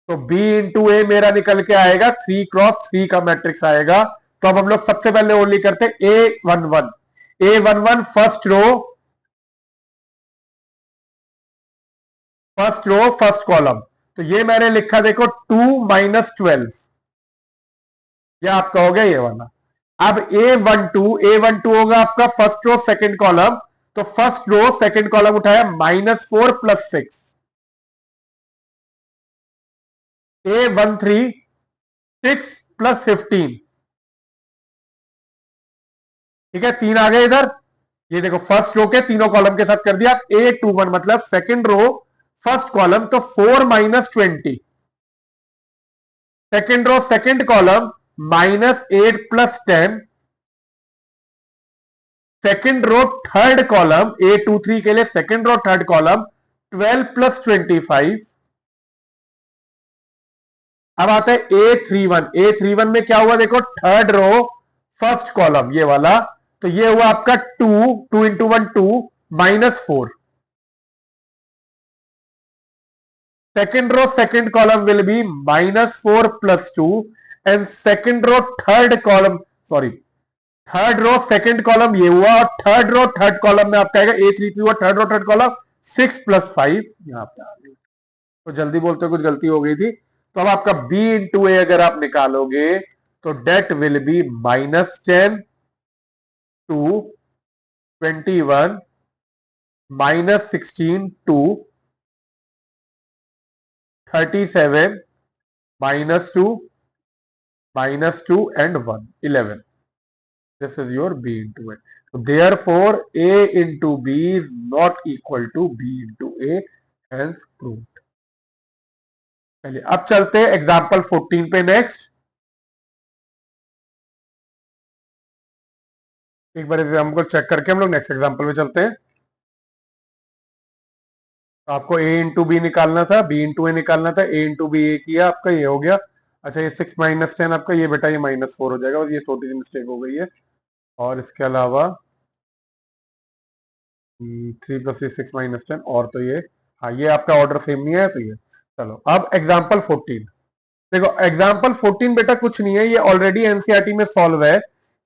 तो बी इंटू ए मेरा निकल के आएगा 3 क्रॉस 3 का मैट्रिक्स आएगा। तो अब हम लोग सबसे पहले ओनली करते हैं A11। A11 first row first column. तो ये मैंने लिखा देखो 2 माइनस 12, ये आपका हो गया ये वाला। अब A12 होगा आपका फर्स्ट रो सेकंड कॉलम। तो फर्स्ट रो सेकंड कॉलम उठाया -4 प्लस 6, A13 6 प्लस 15। ठीक है, 3 आ गए इधर। ये देखो फर्स्ट रो के तीनों कॉलम के साथ कर दिया। A21 मतलब सेकंड रो फर्स्ट कॉलम, तो 4 minus 20, second row second column -8 plus 10, second row third column A23 के लिए second row third column 12 plus 25। अब आता है A31 में क्या हुआ देखो, थर्ड रो फर्स्ट कॉलम ये वाला। तो ये हुआ आपका 2 into 1 2 -4, second row second column will be -4 + 2 and second row third column, sorry, third row second column ये हुआ और थर्ड रो थर्ड कॉलम में आपका आएगा A33 हुआ, थर्ड रो थर्ड कॉलम 6 + 5 यहां पे आ गई। तो जल्दी बोलते हो कुछ गलती हो गई थी। तो अब आपका B × A अगर आप निकालोगे तो date will B -10 to 21 -16 to 37 -2 -2 and 1 11. This is your B × A. So therefore A × B is not equal to B × A, hence proved. चलिए अब चलते हैं एग्जाम्पल 14 पे। नेक्स्ट एक बार एग्जाम्पल को चेक करके हम लोग नेक्स्ट एग्जाम्पल में चलते हैं। तो आपको A × B निकालना था, B × A निकालना था, A × B A किया, आपका ये हो गया। अच्छा ये 6 - 10 आपका ये बेटा ये -4 हो जाएगा, बस ये छोटी सी मिस्टेक हो गई है। और इसके अलावा 3 + 3 6 - 10 और तो ये, हाँ ये आपका ऑर्डर सेम नहीं है तो ये। चलो अब एग्जाम्पल 14 देखो। एग्जाम्पल 14 बेटा कुछ नहीं है, ये ऑलरेडी एनसीईआरटी में सॉल्व है।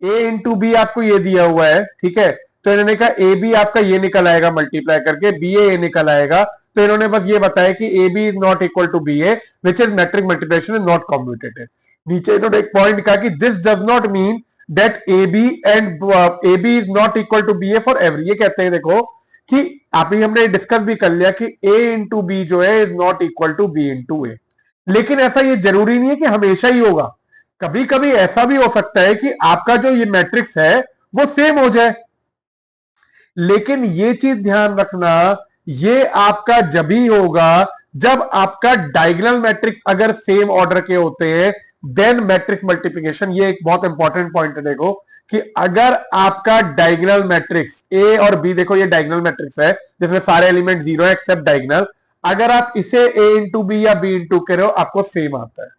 A × B आपको ये दिया हुआ है, ठीक है। तो इन्होंने कहा ए बी आपका ये निकल आएगा मल्टीप्लाई करके, बी ए निकल आएगा। तो इन्होंने बस ये बताया कि A B is not equal to B A which is matrix multiplication is not commutative. नीचे इन्होंने एक पॉइंट कहा कि this does not mean that A B and A B is not equal to B A for every. ये कहते हैं देखो कि अभी हमने डिस्कस भी कर लिया कि ए × बी जो है is not equal to B × A, लेकिन ऐसा ये जरूरी नहीं है कि हमेशा ही होगा। कभी कभी ऐसा भी हो सकता है कि आपका जो ये मैट्रिक्स है वो सेम हो जाए, लेकिन ये चीज ध्यान रखना ये आपका जब ही होगा जब आपका डायगोनल मैट्रिक्स अगर सेम ऑर्डर के होते हैं, देन मैट्रिक्स मल्टीप्लिकेशन। ये एक बहुत इंपॉर्टेंट पॉइंट है देखो कि अगर आपका डायगोनल मैट्रिक्स ए और बी, देखो ये डायगोनल मैट्रिक्स है जिसमें सारे एलिमेंट 0 है एक्सेप्ट डायगोनल, अगर आप इसे A × B या B × करो आपको सेम आता है,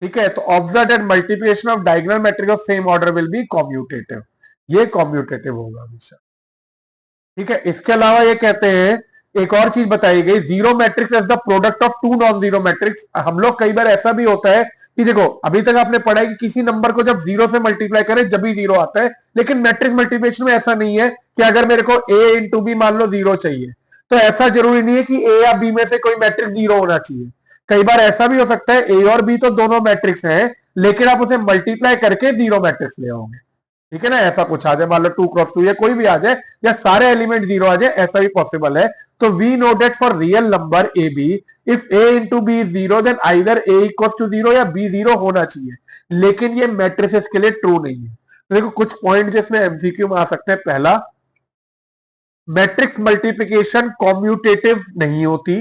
ठीक है। तो observe that multiplication of diagonal matrix of same order will be commutative, ये कम्यूटेटिव होगा हमेशा, ठीक है। इसके अलावा ये कहते हैं एक और चीज बताई गई, zero matrix as the product of two non zero matrix. हम लोग कई बार ऐसा भी होता है कि देखो अभी तक आपने पढ़ा है कि किसी नंबर को जब जीरो से मल्टीप्लाई करें जब भी जीरो आता है, लेकिन मैट्रिक्स मल्टीप्लिकेशन में ऐसा नहीं है कि अगर मेरे को A × B मान लो जीरो चाहिए तो ऐसा जरूरी नहीं है कि A या B में से कोई मैट्रिक्स जीरो होना चाहिए। कई बार ऐसा भी हो सकता है A और B तो दोनों मैट्रिक्स हैं, लेकिन आप उसे मल्टीप्लाई करके जीरो मैट्रिक्स ले आओगे, ठीक है ना। ऐसा कुछ आ जाए, मान लो 2 × 2 या कोई भी आ जाए या सारे एलिमेंट जीरो आ जाए, ऐसा भी पॉसिबल है। तो we know that for real number A B if A × B is zero then either A = 0 या B 0 होना चाहिए, लेकिन ये मैट्रिसेस के लिए ट्रू नहीं है। तो देखो कुछ पॉइंट जिसमें एमसीक्यू में आ सकते हैं। पहला, मैट्रिक्स मल्टीप्लिकेशन कॉम्यूटेटिव नहीं होती।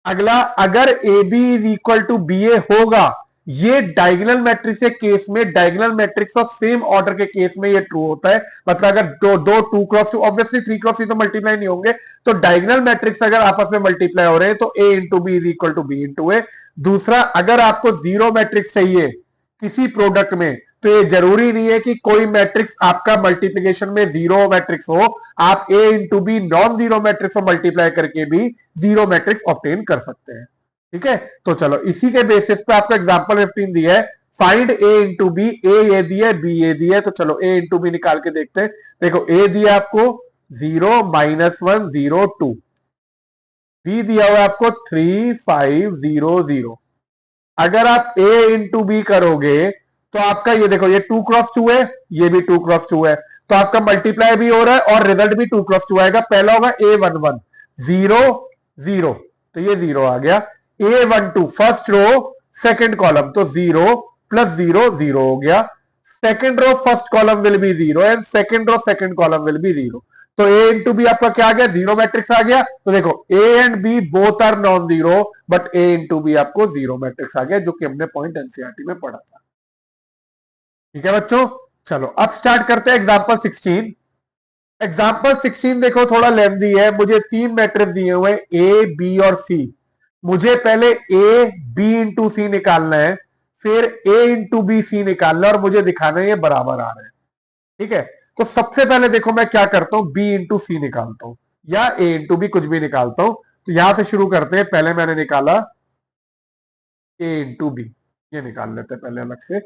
अगला, अगर A B is equal to B A होगा, ये डायगोनल मैट्रिक्स के केस में, diagonal matrix of same order के केस में ये ट्रू होता है। मतलब अगर दो 2 × 2 ऑब्वियसली 3 × 3 तो मल्टीप्लाई नहीं होंगे, तो डायगोनल मैट्रिक्स अगर आपस में मल्टीप्लाई हो रहे हैं तो A × B is equal to B × A। दूसरा, अगर आपको जीरो मैट्रिक्स चाहिए किसी प्रोडक्ट में तो ये जरूरी नहीं है कि कोई मैट्रिक्स आपका मल्टीप्लिकेशन में जीरो मैट्रिक्स हो, आप A × B non zero matrix को मल्टीप्लाई करके भी जीरो मैट्रिक्स ऑब्टेन कर सकते हैं, ठीक है। तो चलो इसी के बेसिस पे आपको एग्जांपल 15 दिया है, फाइंड A × B। A ये दिया है, B ये दिया है, तो चलो A × B निकाल के देखते हैं। देखो A दिया आपको 0 -1 0 2, B दिया हुआ आपको 3 5 0 0। अगर आप A × B करोगे तो आपका ये देखो ये 2 × 2 है, ये भी 2 × 2 है, तो आपका मल्टीप्लाई भी हो रहा है और रिजल्ट भी 2 × 2 आएगा। पहला होगा A11 0 0, तो ये 0 आ गया। A12 first row second column, तो 0 + 0 0 हो गया। Second row first column will be 0 and second row second column will be 0। तो A × B आपका क्या आ गया, जीरो मैट्रिक्स आ गया। तो देखो A and B both are non zero, but A × B आपको जीरो मैट्रिक्स आ गया, जो कि हमने पॉइंट एनसीईआरटी में पढ़ा था, ठीक है बच्चों। चलो अब स्टार्ट करते हैं एग्जांपल 16। एग्जांपल 16 देखो थोड़ा लेंथी है। मुझे तीन मैट्रिक्स दिए हुए A B और C। मुझे पहले A B × C निकालना है, फिर A × B C निकालना है और मुझे दिखाना है ये बराबर आ रहे हैं, ठीक है। तो सबसे पहले देखो मैं क्या करता हूं, B × C निकालता हूं या A × B कुछ भी निकालता हूं। तो यहां से शुरू करते हैं। पहले मैंने निकाला a इंटू बी, ये निकाल लेते हैं पहले अलग से।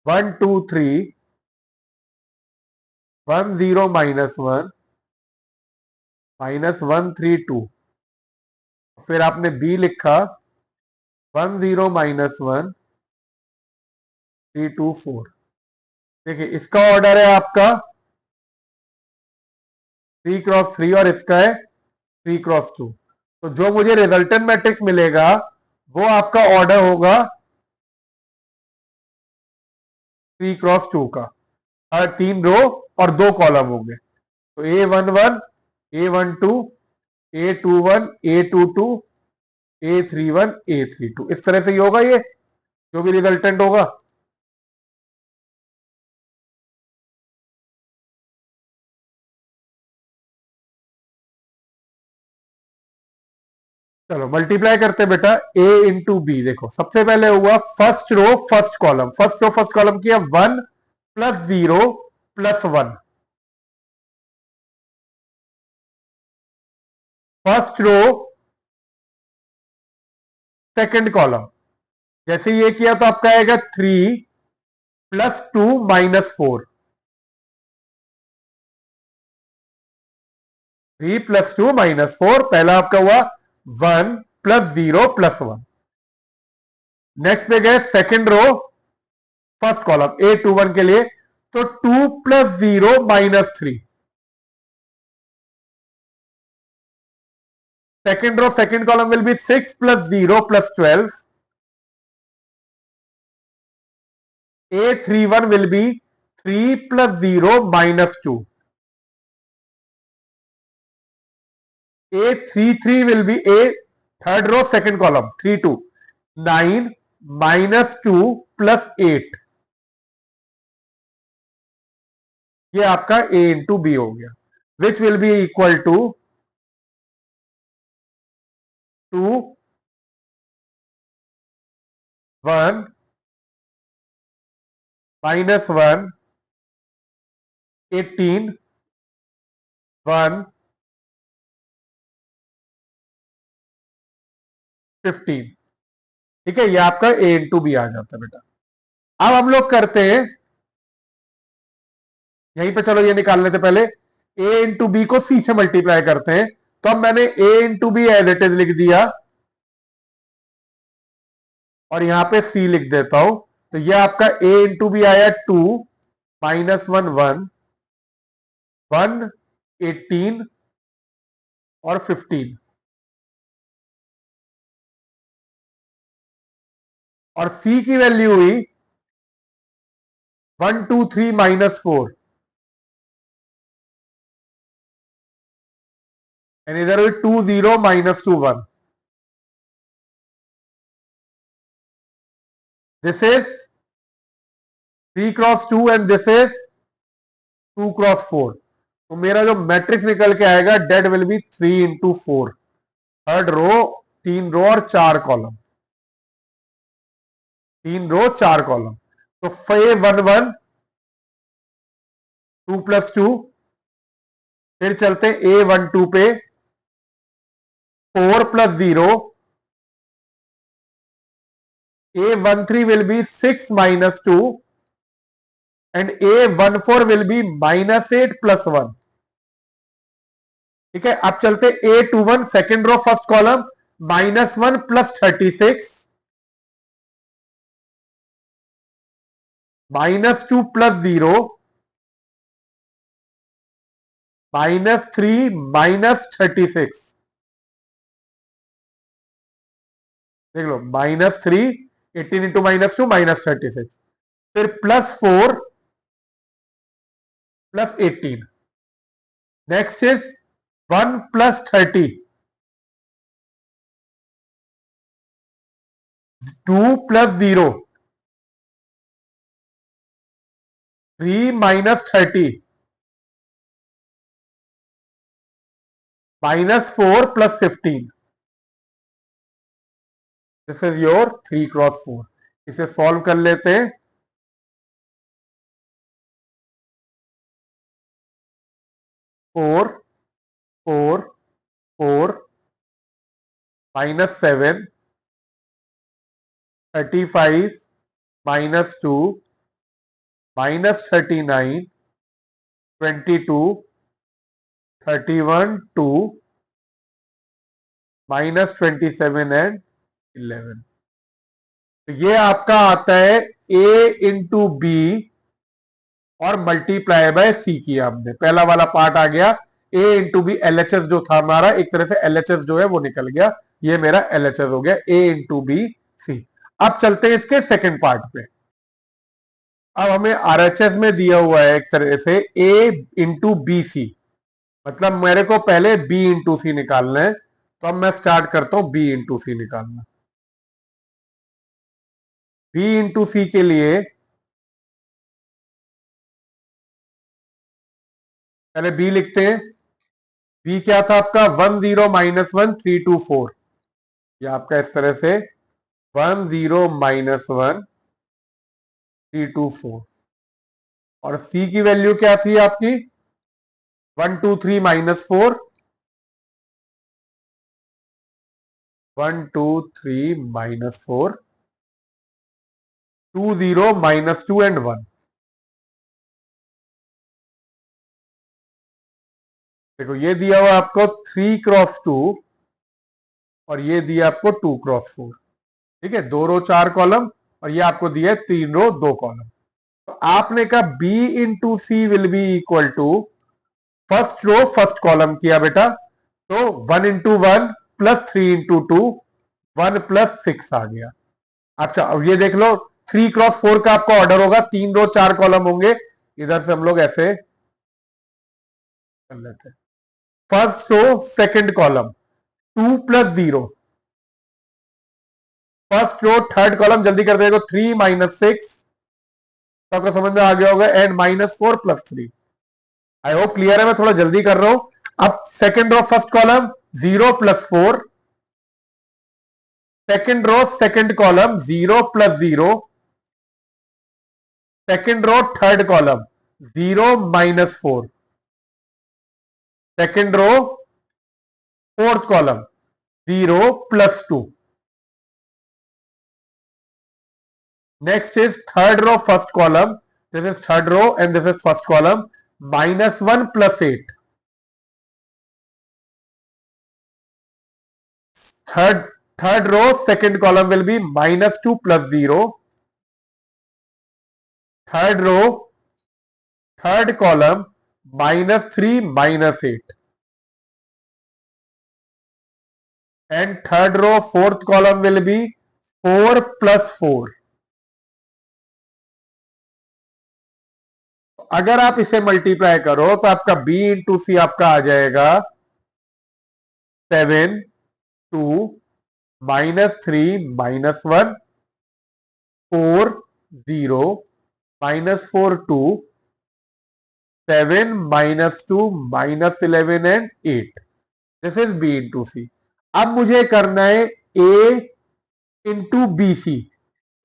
One two three, 10 minus 1 minus 132, फिर आपने बी लिखा 10 माइनस 1 324। देखिए इसका ऑर्डर है आपका 3 क्रॉस 3 और इसका है 3 क्रॉस 2। तो जो मुझे रिजल्टेंट मैट्रिक्स मिलेगा वो आपका ऑर्डर होगा 3 क्रॉस 2 का। हर 3 रो और 2 कॉलम होंगे। तो A11, A12, A21, A22, A31, A32, इस तरह से ही होगा ये जो भी रिजल्टेंट होगा। चलो मल्टीप्लाई करते हैं बेटा। A इंटू बी, देखो सबसे पहले हुआ first row first column. First row first column किया 1 + 0 + 1। फर्स्ट रो सेकंड कॉलम, जैसे ये किया तो आपका आएगा 3 + 2 -4। 3 + 2 -4, पहला आपका हुआ 1 + 0 + 1। नेक्स्ट पे गए second row first column A21 के लिए, तो 2 + 0 -3। Second row, second column will be 6 + 0 + 12. A31 will be 3 + 0 -2. A33 will be a third row, second column 3 2 9 -2 + 8। ये आपका A इंटू बी हो गया, which will be equal to 2 1 -1 18 1 15। ठीक है, ये आपका A इंटू बी आ जाता है बेटा। अब हम लोग करते हैं यहीं पे, चलो ये निकाल लेते पहले। A इंटू बी को C से मल्टीप्लाई करते हैं, तो अब मैंने A into B as it is लिख दिया और यहां पे C लिख देता हूं। तो ये आपका A इंटू बी आया 2 -1 1 1 18 और 15, और C की वैल्यू हुई 1 2 3 -4, एंड इधर हुई 2 0 -2 1। This is 3 cross 2 and this is 2 cross 4। तो मेरा जो मैट्रिक्स निकल के आएगा that will be 3 × 4। Third row 3 row और 4 कॉलम, 3 रो 4 कॉलम। तो A11 2 + 2, फिर चलते हैं A12 पे 4 + 0। A13 will be 6 -2 and A14 will be -8 + 1। ठीक है, अब चलते A21 second row first column -1 + 36 -2 + 0 -3 -36। देख लो -3, 18 इंटू -2 -36, फिर +4 + 18। Next is 1 + 30, 2 + 0, 3 -30, -4 + 15। This is your 3 cross 4। इसे सॉल्व कर लेते हैं। 4 4 4 -7 35 -2 -39 22 31 2 -27 एंड 11। तो ये आपका आता है ए इंटू बी और मल्टीप्लाई बाय सी किया हमने। पहला वाला पार्ट आ गया ए इंटू बी, एलएचएस जो था हमारा, एक तरह से एलएचएस जो है वो निकल गया। ये मेरा एलएचएस हो गया ए इंटू बी सी। अब चलते हैं इसके सेकंड पार्ट पे। अब हमें आरएचएस में दिया हुआ है एक तरह से ए इंटू बी सी, मतलब मेरे को पहले बी इंटू सी निकालना है। तो अब मैं स्टार्ट करता हूं बी इंटू सी निकालना। बी इंटू सी के लिए पहले बी लिखते हैं। बी क्या था आपका 10 - 1 3 2 4। ये आपका इस तरह से 10 - 1 3 2 4। और सी की वैल्यू क्या थी आपकी 1 2 3 -4 20 -2 एंड 1। देखो ये दिया हुआ आपको 3 × 2 और ये दिया आपको 2 × 4। ठीक है, 2 रो 4 कॉलम और ये आपको दिया है 3 रो 2 कॉलम। तो आपने कहा B into C will be equal to first row first column किया बेटा, तो 1 × 1 +3 × 2 1 + 6 आ गया। अच्छा अब ये देख लो 3 × 4 का आपका ऑर्डर होगा, 3 रो 4 कॉलम होंगे। इधर से हम लोग ऐसे कर लेते हैं। First row second column 2 + 0, first row third column जल्दी कर देगा 3 - 6, तो आपको समझ में आ गया होगा, एंड -4 +3। आई होप क्लियर है, मैं थोड़ा जल्दी कर रहा हूं। अब second row first column 0 + 4, second row second column 0 + 0, second row third column 0 -4, second row fourth column 0 + 2। Next is third row first column, this is third row and this is first column -1 + 8। Third row second column will be -2 + 0, third row third column -3 -8, and third row fourth column will be 4 + 4। अगर आप इसे multiply करो तो आपका b into सी आपका आ जाएगा 7 2 -3 -1 4 0 -4 2 7 -2 -11 and 8। This is b into C. अब मुझे करना है a इंटू बी सी।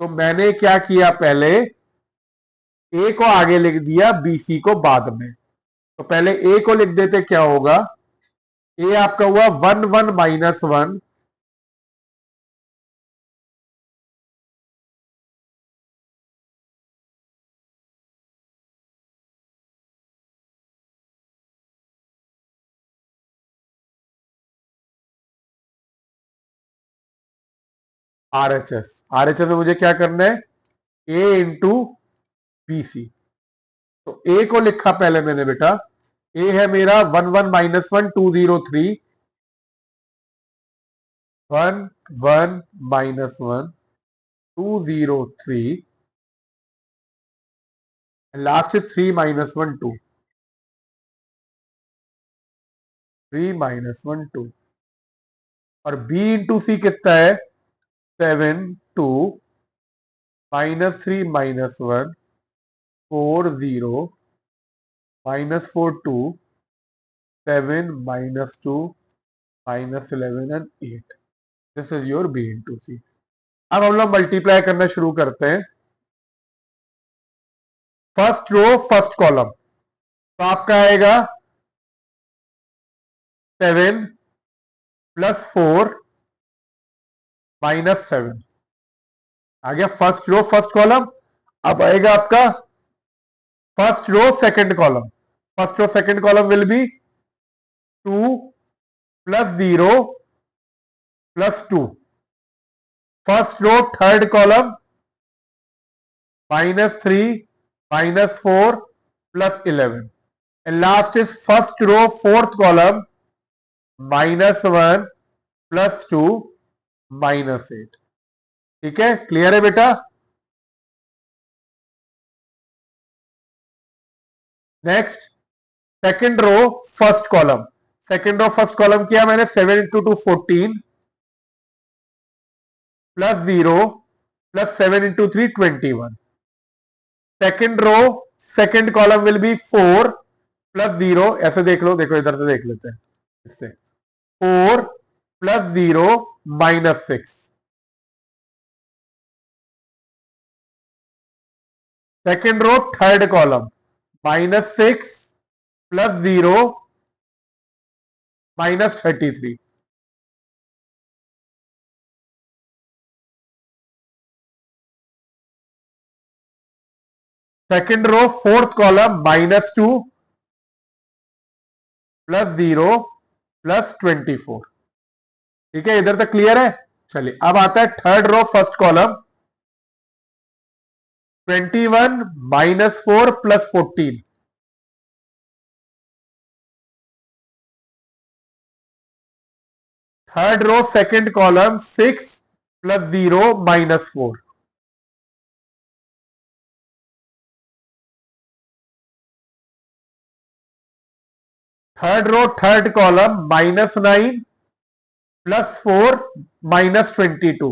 तो मैंने क्या किया, पहले ए को आगे लिख दिया, बी सी को बाद में। तो पहले ए को लिख देते, क्या होगा, ए आपका हुआ 1 1 - 1 आरएचएस में मुझे क्या करना है, ए इंटू बी सी। तो ए को लिखा पहले मैंने बेटा, ए है मेरा 1 1 - 1 203, 1 1 - 1 203, लास्ट इज 3 -1 2, 3 -1 2। और बी इंटू सी कितना है 7 2 -3 -1 4 0 -4 2 7 -2 -11 and 8। This is your B into C. अब हम लोग मल्टीप्लाई करना शुरू करते हैं। फर्स्ट रो फर्स्ट कॉलम, तो आपका आएगा 7 + 4 -7 आ गया फर्स्ट रो फर्स्ट कॉलम। अब आएगा आपका first row second column, first row second column will be 2 + 0 +2। First row third column -3 -4 +11 and last is first row fourth column -1 +2 -8। ठीक है, क्लियर है बेटा। Next second row first column, second row first column किया मैंने 7 × 2 14 +0 +7 × 3 21। Second row second column will be 4 + 0, ऐसे देख लो, देखो इधर से देख लेते हैं इससे, 4 + 0 -6। Second row third column -6 + 0 -33। Second row fourth column -2 + 0 +24। ठीक है, इधर तक क्लियर है। चलिए अब आता है third row first column 21 -4 +14। Third row second column 6 + 0 -4। Third row third column -9 +4 -22।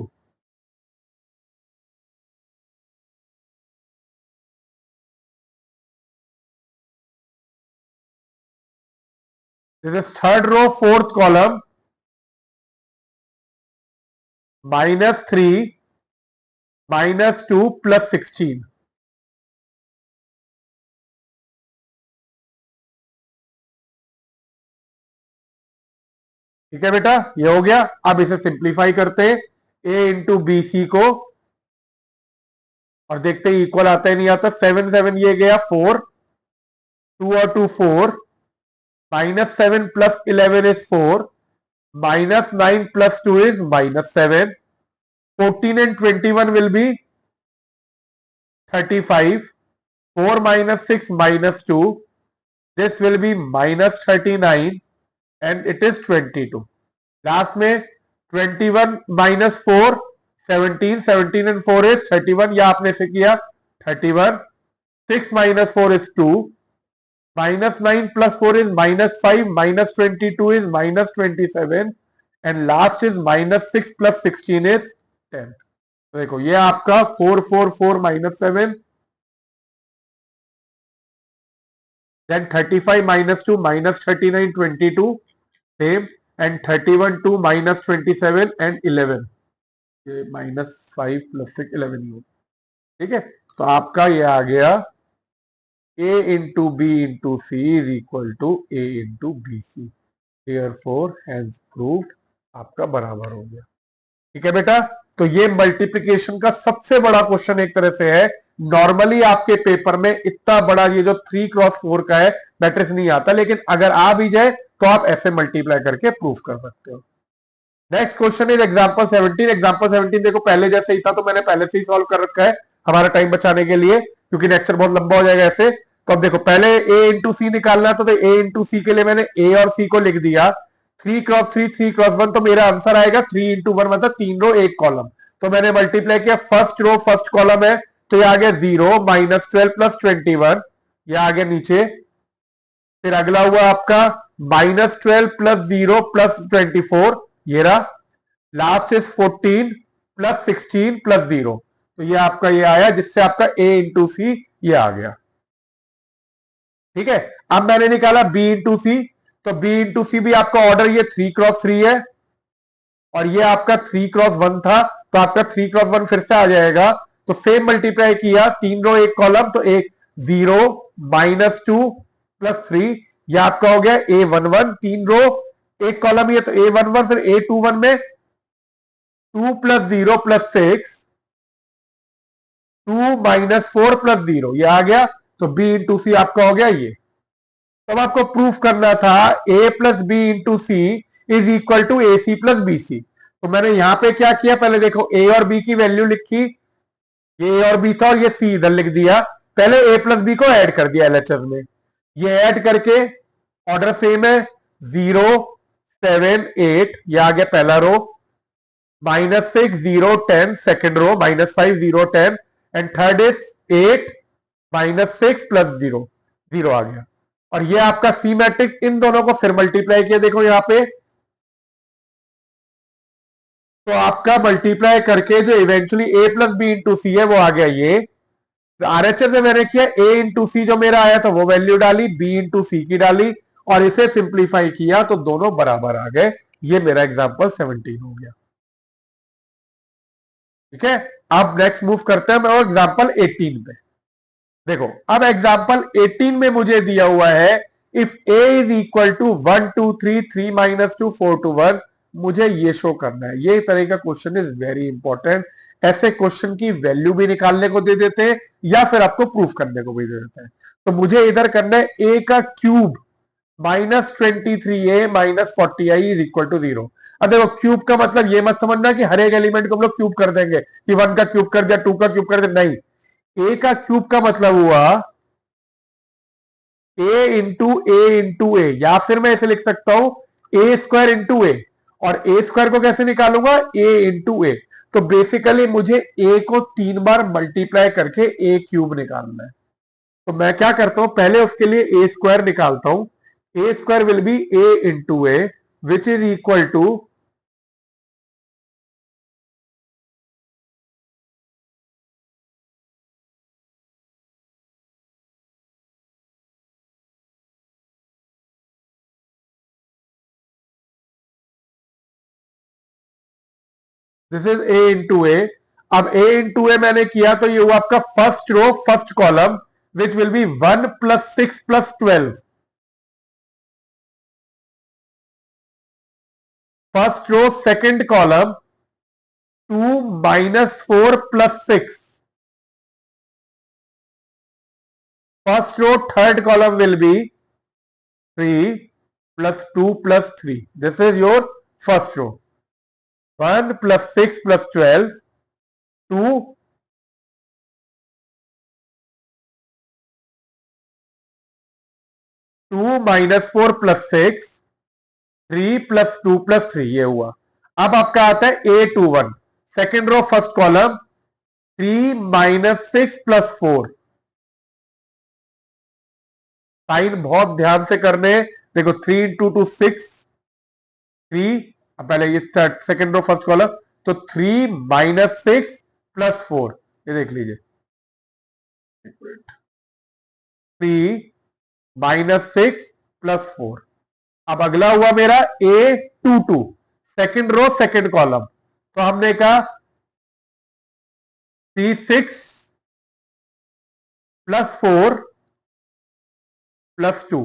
This is third row fourth column -3 -2 +16। ठीक है बेटा, ये हो गया। अब इसे सिंप्लीफाई करते हैं, a इंटू बी सी को, और देखते हैं इक्वल आता है नहीं आता। 7 7 ये गया 4, 2 और 2 4, -7 + 11 is 4, -9 + 2 is -7, 14 and 21 will be 35, 4 - 6 -2, this will be -39 and it is 22। Last में 21 - 4 17, 17 and 4 is 31, या आपने से किया 31, 6 - 4 is 2, -9 + 4 is -5, -22 is -27 and last is -6 + 16 is 10। तो देखो ये आपका 4 4 4 -7, then 35 - 2 -39 22 same, and 31 2 -27 and 11, ये -5 + 6 11 ही हो। ठीक है, तो आपका ये आ गया a into B into C is equal to a into B C, therefore hence proved आपका बराबर हो गया। ठीक है बेटा, तो ये मल्टीप्लिकेशन का सबसे बड़ा क्वेश्चन एक तरह से है। नॉर्मली आपके पेपर में इतना बड़ा ये जो 3x4 का है मैट्रिक्स नहीं आता, लेकिन अगर आ भी जाए तो आप ऐसे मल्टीप्लाई करके प्रूफ कर सकते हो। Next question is example 17। Example 17 देखो पहले जैसे ही था, तो मैंने पहले से ही सॉल्व कर रखा है हमारा टाइम बचाने के लिए, क्योंकि लेक्चर बहुत लंबा हो जाएगा ऐसे। तो अब देखो पहले a इंटू सी निकालना था, तो a इंटू सी के लिए मैंने a और c को लिख दिया 3x3 3x1, तो मेरा आंसर आएगा 3 × 1 मतलब 3 रो 1 कॉलम। तो मैंने मल्टीप्लाई किया, फर्स्ट रो फर्स्ट कॉलम है तो ये आ गया 0 -12 + 21, ये आ गया नीचे। फिर अगला हुआ आपका -12 + 0 + 24, ये रहा। लास्ट इज 14 + 16 + 0, तो ये आपका ये आया, जिससे आपका a इंटू सी ये आ गया। ठीक है, अब मैंने निकाला b इंटू सी, तो b इंटू सी भी आपका ऑर्डर ये 3x3 है, और ये आपका 3x1 था, तो आपका 3x1 फिर से आ जाएगा। तो सेम मल्टीप्लाई किया, 3 रो 1 कॉलम, तो एक 0 -2 + 3, ये आपका हो गया A11। 3 रो 1 कॉलम ही है तो A11, फिर A21 में 2 + 0 + 6, 2 - 4 + 0, ये आ गया। तो B × C आपका हो गया ये। तब आपको प्रूफ करना था A + B × C is equal to AC + BC। तो मैंने यहां पे क्या किया, पहले देखो A और B की वैल्यू लिखी, ये A और B था और ये C इधर लिख दिया। पहले A + B को ऐड कर दिया LHS में, ये ऐड करके ऑर्डर सेम है, 0 7 8, ये आ गया पहला row, -6 0 10 second row, -5 0 10, and third is 8 -6 + 0, 0 आ गया। और ये आपका सी मैट्रिक्स, इन दोनों को फिर मल्टीप्लाई किया, देखो यहां पे, तो आपका मल्टीप्लाई करके जो इवेंचुअली A + B × C है वो आ गया ये। RHS में मैंने किया A × C जो मेरा आया था वो वैल्यू डाली, B × C की डाली, और इसे सिंप्लीफाई किया तो दोनों बराबर आ गए। ये मेरा एग्जांपल 17 हो गया। ठीक है, अब नेक्स्ट मूव करते हैं मैं एग्जांपल 18 पे। देखो अब एग्जांपल 18 में मुझे दिया हुआ है if A is equal to 1 2 3 3 - 2 4 2 1, मुझे ये शो करना है। ये तरह का क्वेश्चन इज वेरी इंपॉर्टेंट। ऐसे क्वेश्चन की वैल्यू भी निकालने को दे देते हैं या फिर आपको प्रूफ करने को भी दे देते हैं। तो मुझे इधर करना है A का cube -23A - 40I is equal to 0। अब देखो क्यूब का मतलब ये मत समझना कि हर एक एलिमेंट को हम लोग क्यूब कर देंगे, कि 1 का क्यूब कर दिया, 2 का क्यूब कर दिया, नहीं। ए का क्यूब का मतलब हुआ A × A, या फिर मैं ऐसे लिख सकता हूं A² × A, और A² को कैसे निकालूंगा, A × A। तो बेसिकली मुझे A को 3 बार मल्टीप्लाई करके A³ निकालना है। तो मैं क्या करता हूं, पहले उसके लिए A² निकालता हूं। A² will be A × A which is equal to, this is A × A। अब A × A मैंने किया तो ये हुआ आपका first row first column which will be 1 + 6 + 12। First row second column 2 - 4 + 6। First row third column will be 3 + 2 + 3। This is your first row. 1 + 6 + 12, 2 2 - 4 + 6, 3 + 2 + 3, ये हुआ। अब आपका आता है A21, second row first column 3 - 6 + 4। Sign बहुत ध्यान से करने, देखो 3 × 2 6, 3, पहले ये सेकेंड रो फर्स्ट कॉलम, तो 3 - 6 + 4, ये देख लीजिए, 3 - 6 + 4। अब अगला हुआ मेरा A22, second row second column, तो हमने कहा 3 6 + 4 + 2।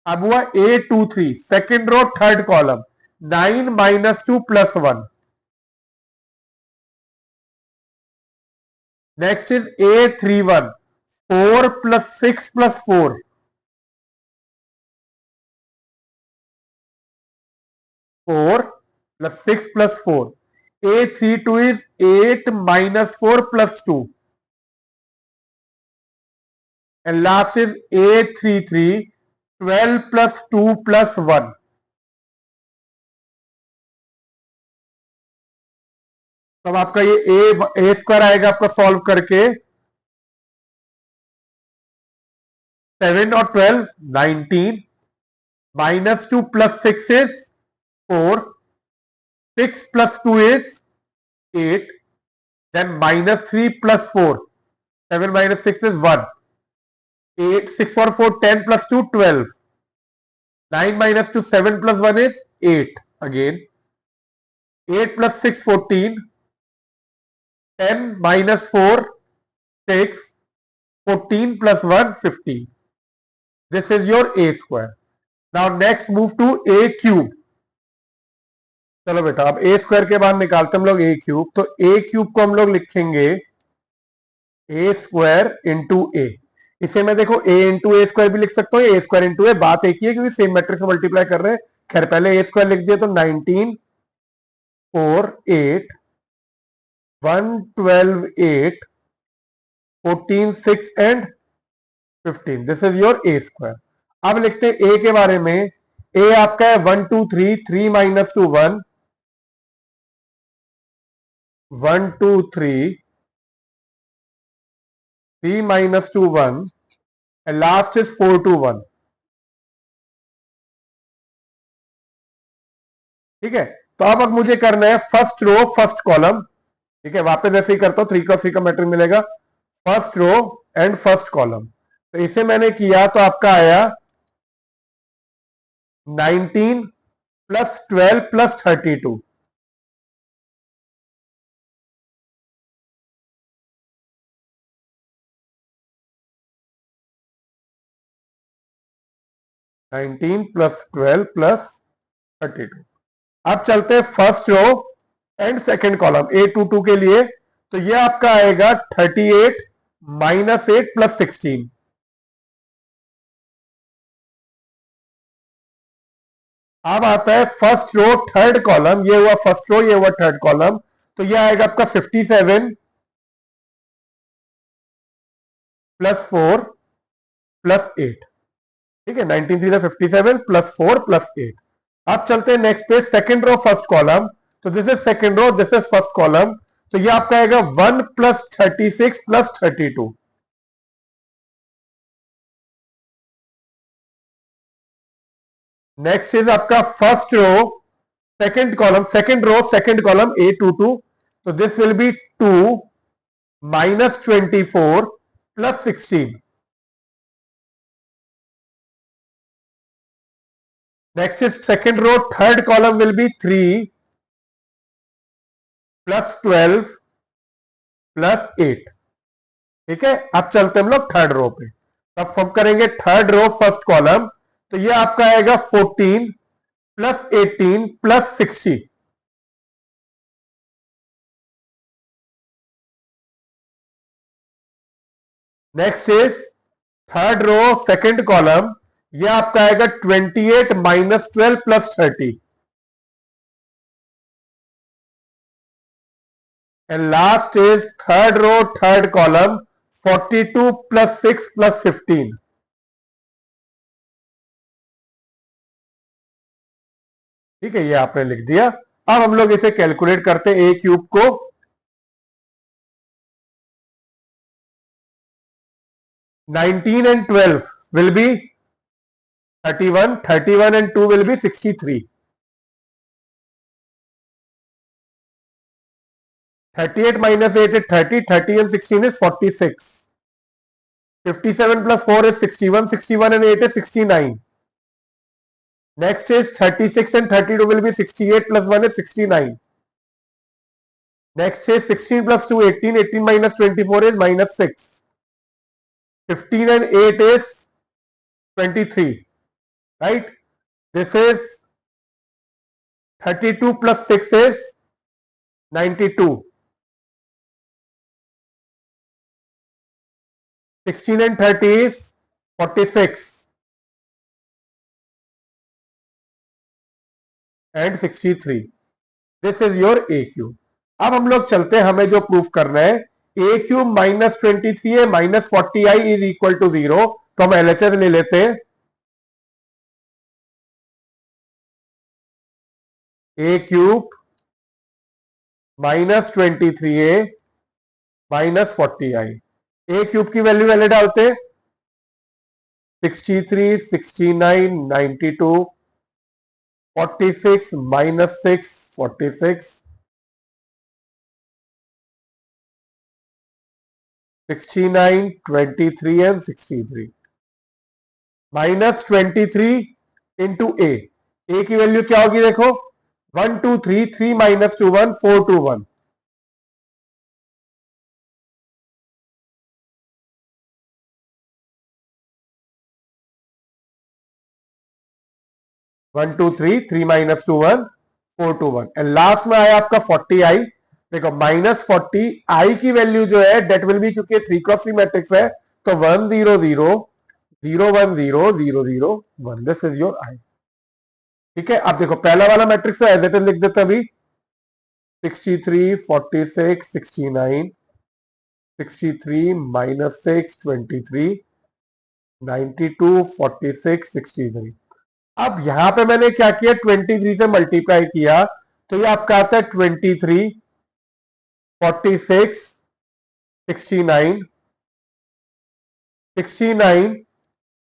अब हुआ A23, second row third column, 9 - 2 + 1। Next is A31, 4 + 6 + 4, 4 + 6 + 4। A32 is 8 - 4 + 2, and last is A33, 12 + 2 + 1। तब आपका ये A² आएगा आपका सॉल्व करके, 7 और 12 19, -2 + 6 is 4, 6 + 2 is 8, then -3 + 4, 7 - 6 is 1, 8 6 और 4 10 + 2 12, 9 - 2 7 + 1 is 8, again 8 + 6 14, 10 minus 4 6, 14 plus 1 15. This is your a square. Now next move to a cube. चलो बेटा अब ए स्क्वायर के बाद निकालते हम लोग ए क्यूब, तो ए क्यूब को हम लोग लिखेंगे ए स्क्वायर इंटू ए। इसे मैं देखो ए इंटू ए स्क्वायर भी लिख सकता हूँ, ए स्क्वायर इंटू ए, बात एक ही है क्योंकि सेम मैट्रिक्स से मल्टीप्लाई कर रहे हैं। खैर पहले ए स्क्वायर लिख दिया तो 19 4 8 1 12 8 14 6 and 15। This is your A square. अब लिखते हैं ए के बारे में। ए आपका है 1 2 3, 3 minus 2 1, 1 2 3, 3 minus 2 1, and last is 4 2 1. ठीक है, तो अब मुझे करना है फर्स्ट रो फर्स्ट कॉलम। ठीक है, वापस ऐसे ही करता हूं, 3 क्रॉस 3 का मैट्रिक्स मिलेगा, first row and first column. तो इसे मैंने किया तो आपका आया 19 plus 12 plus 32। Nineteen plus 12 plus 32। अब चलते हैं first row and second column A two two के लिए। तो ये आपका आएगा 38 माइनस 8 प्लस 16। अब आता है फर्स्ट रो थर्ड कॉलम, ये हुआ फर्स्ट रो, ये हुआ थर्ड कॉलम। तो ये आएगा आपका 57 प्लस 4 प्लस 8। ठीक है, 19 3 57 प्लस 4 प्लस 8। अब चलते हैं नेक्स्ट पे सेकंड रो फर्स्ट कॉलम। तो this is second row, this is first column. तो ये आपका आएगा 1 प्लस 36 प्लस 32। नेक्स्ट इज आपका first row second column, second row second column A two two. तो this will be 2 minus 24 plus 16। Next is second row third column will be 3 plus 12 plus 8। ठीक है, अब चलते हम लोग थर्ड रो पे। अब हम करेंगे थर्ड रो फर्स्ट कॉलम। तो ये आपका आएगा 14 plus 18 plus 60। Next is third row second column, ये आपका आएगा 28 minus 12 plus 30। And last is third row third column 42 plus 6 plus 15। ठीक है, ये आपने लिख दिया। अब हम लोग इसे कैलकुलेट करते हैं ए क्यूब को। 19 and 12 will be 31, 31 and 2 will be 63, 38 minus 8 is 30, 30 and 16 is 46, 57 plus 4 is 61, 61 and 8 is 69. Next is 36 and 32 will be 68 plus 1 is 69. Next is 16 plus 2 18, 18 minus 24 is minus 6. 15 and 8 is 23, right? This is 32 plus 6 is 92. 16 and 30 is 46 and 63. This is your a cube. अब हम लोग चलते हैं, हमें जो proof करना है, a cube minus 23 है minus 40i is equal to 0। तो हम LHS ले लेते हैं। a cube minus 23a minus 40i। a cube की वैल्यू पहले डालते हैं, 63 69 92 46 माइनस 6 46 69 23 and 63 माइनस 23 इंटू ए की वैल्यू क्या होगी देखो, 1 2 3 3 माइनस 2 1 4 2 1। 1 2 3 3 माइनस 2 1 4 2 1 एंड लास्ट में आया आपका 40i। देखो माइनस 40 आई की वैल्यू जो है डेट विल बी, क्योंकि 3x3 मैट्रिक्स है तो 1 0 0 0 1 0 0 0 1, दिस इज योर आई। ठीक है, अब देखो पहला वाला मैट्रिक्स एज इट इज लिख देते अभी 63 46 69 63 माइनस 6 23 92 46 63। अब यहां पे मैंने क्या किया 23 से मल्टीप्लाई किया तो ये आपका आता है 23 46 69 69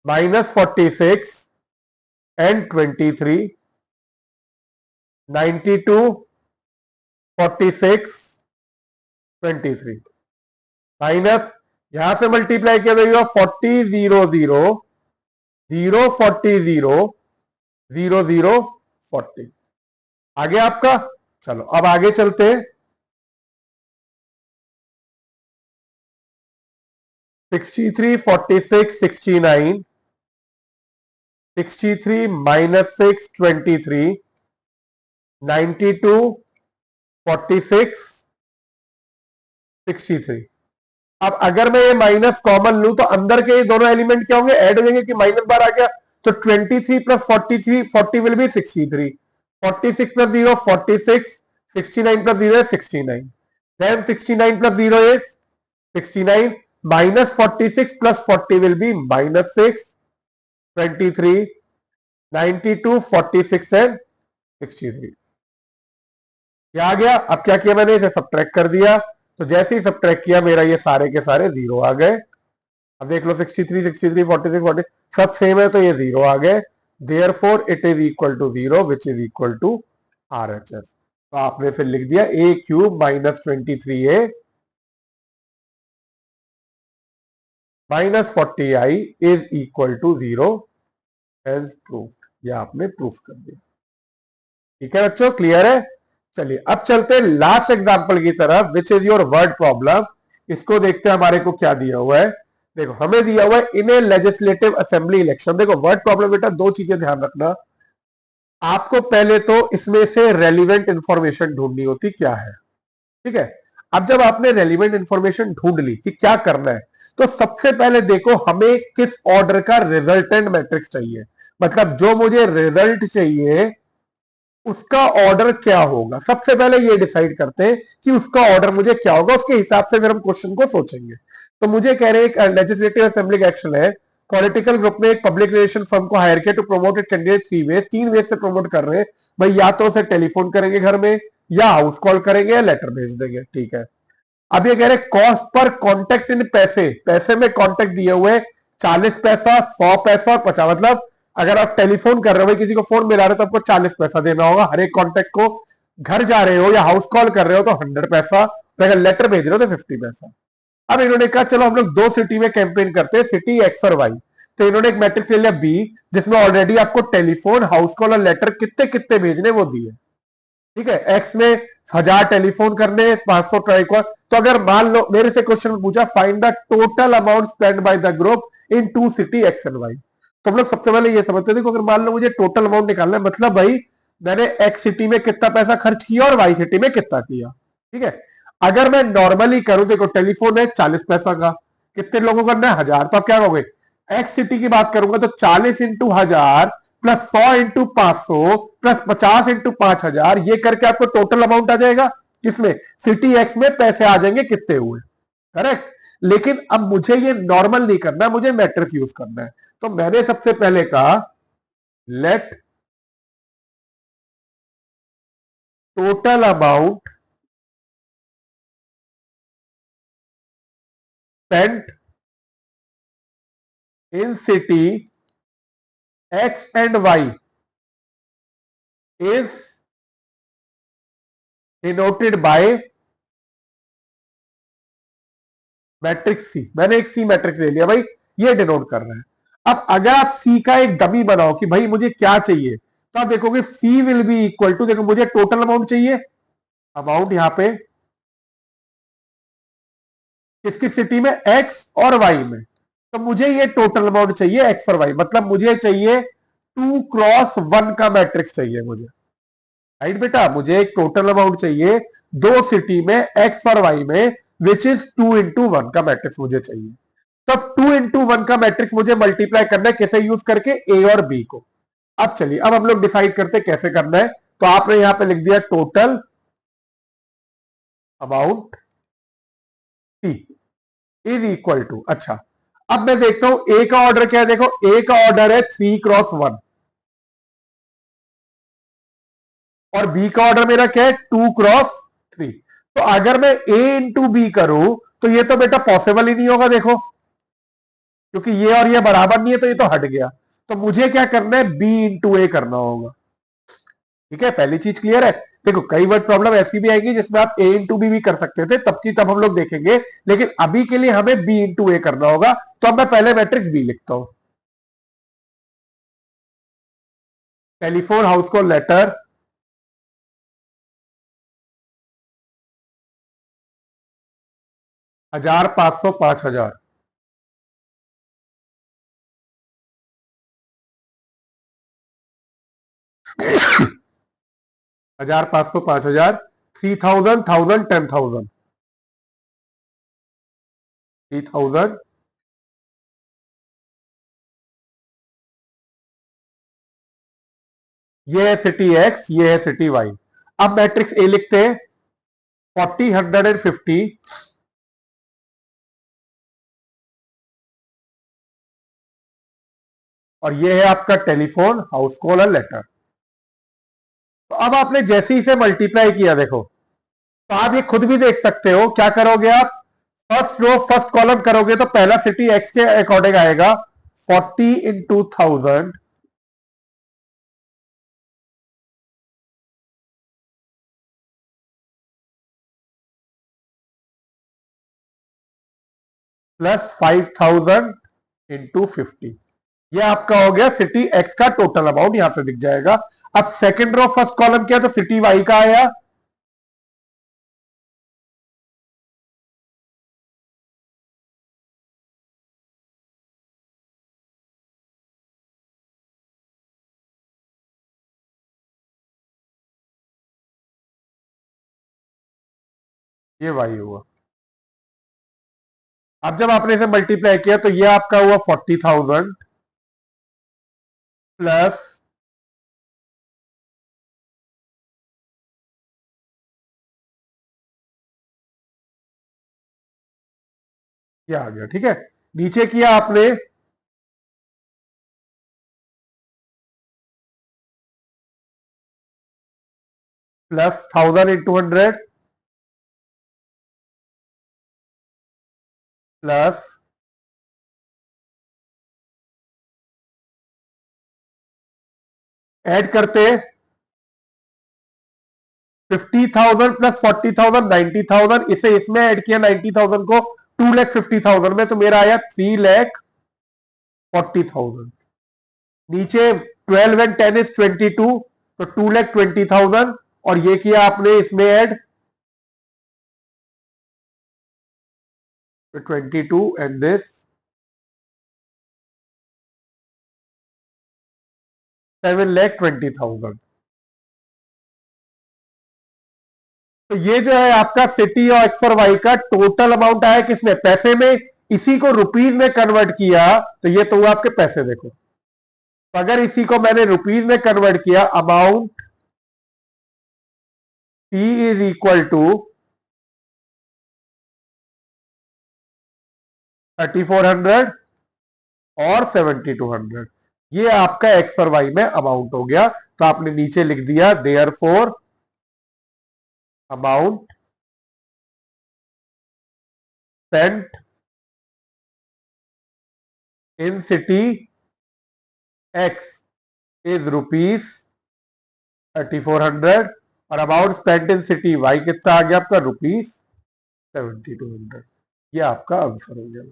माइनस 46 एंड 23 92 46 23 माइनस यहां से मल्टीप्लाई किया जाएगा 40 0 0 0 40 0 0 0 40। आगे आपका, चलो अब आगे चलते हैं। 63 46 69 63 माइनस 6 23 92 46 63। अब अगर मैं ये माइनस कॉमन लूं तो अंदर के ये दोनों एलिमेंट क्या होंगे, ऐड हो जाएंगे कि माइनस बार आ गया तो 23 plus 43 40 will be 63 46 plus 0 46 69 plus 0 is 69 then 69 plus 0 is 69 minus 46 plus 40 will be minus 6 23 92 46 and 63। क्या आ गया, अब क्या किया मैंने इसे सब्ट्रैक्ट कर दिया तो जैसे ही सब्ट्रैक्ट किया मेरा ये सारे के सारे जीरो आ गए। अब देख लो 63 63 46 40 सब सेम है तो ये जीरो आ गए। Therefore it is equal to zero which is equal to RHS। तो आपने फिर लिख दिया a cube minus 23a minus 40i is equal to zero as proof. यह आपने प्रूफ कर दिया। ठीक है बच्चों, क्लियर है। चलिए अब चलते हैं लास्ट एग्जांपल की तरफ which is your word problem. इसको देखते हैं हमारे को क्या दिया हुआ है। देखो हमें दिया हुआ है इन ए लेजिस्लेटिव असेंबली इलेक्शन। देखो वर्ड प्रॉब्लम बेटा दो चीजें ध्यान रखना, आपको पहले तो इसमें से रेलिवेंट इंफॉर्मेशन ढूंढनी होती क्या है। ठीक है, अब जब आपने रेलिवेंट इंफॉर्मेशन ढूंढ ली कि क्या करना है तो सबसे पहले देखो हमें किस ऑर्डर का रिजल्टेंट मैट्रिक्स चाहिए, मतलब जो मुझे रिजल्ट चाहिए उसका ऑर्डर क्या होगा। सबसे पहले ये डिसाइड करते हैं कि उसका ऑर्डर मुझे क्या होगा, उसके हिसाब से फिर हम क्वेश्चन को सोचेंगे। तो मुझे कह रहे हैं लेजिस्लेटिव असेंबली एक्शन है, पॉलिटिकल ग्रुप ने एक पब्लिक रिलेशन फर्म को हायर किया to promote it candidate three way, तीन वे से प्रमोट कर रहे हैं भाई, या तो उसे टेलीफोन करेंगे घर में या हाउस कॉल करेंगे या लेटर भेज देंगे। ठीक है, अब ये कह रहे कॉस्ट पर कॉन्टेक्ट इन पैसे, पैसे में कॉन्टेक्ट दिए हुए 40 पैसा 100 पैसा और 50, मतलब अगर आप टेलीफोन कर रहे हो भाई किसी को फोन मिला रहे हो तो आपको 40 पैसा देना होगा हर एक कॉन्टेक्ट को, घर जा रहे हो या हाउस कॉल कर रहे हो तो 100 पैसा, तो अगर लेटर भेज रहे हो तो 50 पैसा। अब इन्होंने कहा चलो हम लोग दो सिटी में कैंपेन करते हैं, सिटी एक्स और वाई। तो इन्होंने एक मैट्रिक्स ले लिया बी जिसमें ऑलरेडी आपको टेलीफोन हाउस कॉल और लेटर कितने कितने भेजने वो दिए। ठीक है, एक्स में 1000 टेलीफोन करने 500 ट्राई कॉल। तो अगर मान लो मेरे से क्वेश्चन पूछा find the total amount spend by the group in two city X and Y, तो हम लोग सबसे पहले ये समझते थे अगर मान लो मुझे टोटल अमाउंट निकालना है मतलब भाई मैंने एक्स सिटी में कितना पैसा खर्च किया और वाई सिटी में कितना किया। ठीक है, अगर मैं नॉर्मली करूं, देखो टेलीफोन है 40 पैसा का, कितने लोगों का करना है 1000, तो आप क्या कहोगे एक्स सिटी की बात करूंगा तो 40 into 1000 plus 100 into 500 plus 50 into 5000, ये करके आपको टोटल अमाउंट आ जाएगा जिसमें सिटी एक्स में पैसे आ जाएंगे कितने हुए। करेक्ट, लेकिन अब मुझे ये नॉर्मल नहीं करना, मुझे मैट्रिक्स यूज करना है। तो मैंने सबसे पहले कहा let total amount spent in city X and Y is denoted by matrix C. मैंने एक सी मैट्रिक्स ले लिया भाई, ये डिनोट कर रहा है। अब अगर आप सी का एक डमी बनाओ कि भाई मुझे क्या चाहिए, तो आप देखोगे सी विल बी इक्वल टू, देखो मुझे टोटल अमाउंट चाहिए, अमाउंट यहां पे किसकी सिटी में एक्स और वाई में, तो मुझे ये टोटल अमाउंट चाहिए एक्स और वाई, मतलब मुझे चाहिए 2x1 का मैट्रिक्स चाहिए मुझे, राइट बेटा। मुझे एक टोटल अमाउंट चाहिए दो सिटी में एक्स और वाई में, विच इज 2x1 का मैट्रिक्स मुझे चाहिए। तब 2x1 का मैट्रिक्स मुझे मल्टीप्लाई करना है, कैसे यूज करके, ए और बी को। अब चलिए, अब हम लोग डिसाइड करते हैं कैसे करना है। तो आपने यहां पे लिख दिया total amount T is equal to, अच्छा अब मैं देखता हूं ए का ऑर्डर क्या है। देखो ए का ऑर्डर है 3x1 और बी का ऑर्डर मेरा क्या है 2x3। तो अगर मैं ए इंटू बी करूं तो ये तो बेटा पॉसिबल ही नहीं होगा, देखो क्योंकि ये और ये बराबर नहीं है, तो ये तो हट गया। तो मुझे क्या करना है, बी इंटू ए करना होगा। ठीक है, पहली चीज क्लियर है। देखो कई वर्ड प्रॉब्लम ऐसी भी आएगी जिसमें आप ए इंटू बी भी कर सकते थे, तब की तब हम लोग देखेंगे, लेकिन अभी के लिए हमें बी इंटू ए करना होगा। तो अब मैं पहले मैट्रिक्स बी लिखता हूं। टेलीफोन हाउस को लेटर 1000, 500, 5000। 1000, 500, 5000, 3000, 1000, 10,000, 3000। ये है सिटी एक्स, ये है सिटी वाई। अब मैट्रिक्स ए लिखते हैं 40, 150, और ये है आपका टेलीफोन हाउस कॉल और लेटर। तो अब आपने जैसे ही इसे मल्टीप्लाई किया, देखो तो आप ये खुद भी देख सकते हो। क्या करोगे आप, फर्स्ट रो फर्स्ट कॉलम करोगे तो पहला सिटी एक्स के अकॉर्डिंग आएगा 40 इंटू 1000 प्लस 5000 इंटू 50। ये आपका हो गया सिटी एक्स का टोटल अमाउंट, यहां से दिख जाएगा। अब सेकंड रो फर्स्ट कॉलम क्या है, तो सिटी वाई का आया ये वाई हुआ। अब जब आपने इसे मल्टीप्लाई किया तो ये आपका हुआ 40,000 प्लस ये आ गया। ठीक है, नीचे किया आपने प्लस 1000 इंटू 100 प्लस ऐड करते 50,000 प्लस 40,000, 90,000। इसे इसमें ऐड किया 90,000 को 2,50,000 में, तो मेरा आया 3,40,000। नीचे 12 एंड 10 इज 22, तो 2,20,000। और ये किया आपने इसमें ऐड 22 एंड दिस 7,20,000। तो ये जो है आपका सिटी और एक्स और वाई का टोटल अमाउंट आया किसमें, पैसे में। इसी को रुपीज में कन्वर्ट किया तो ये तो हुआ आपके पैसे। देखो तो अगर इसी को मैंने रुपीज में कन्वर्ट किया, amount T is equal to 3,400 और 7,200। ये आपका एक्स और वाई में अमाउंट हो गया। तो आपने नीचे लिख दिया therefore amount spent in city X is rupees 3,400 और amount spent in city Y कितना आ गया आपका, रुपीज 7,200। ये आपका आंसर हो गया।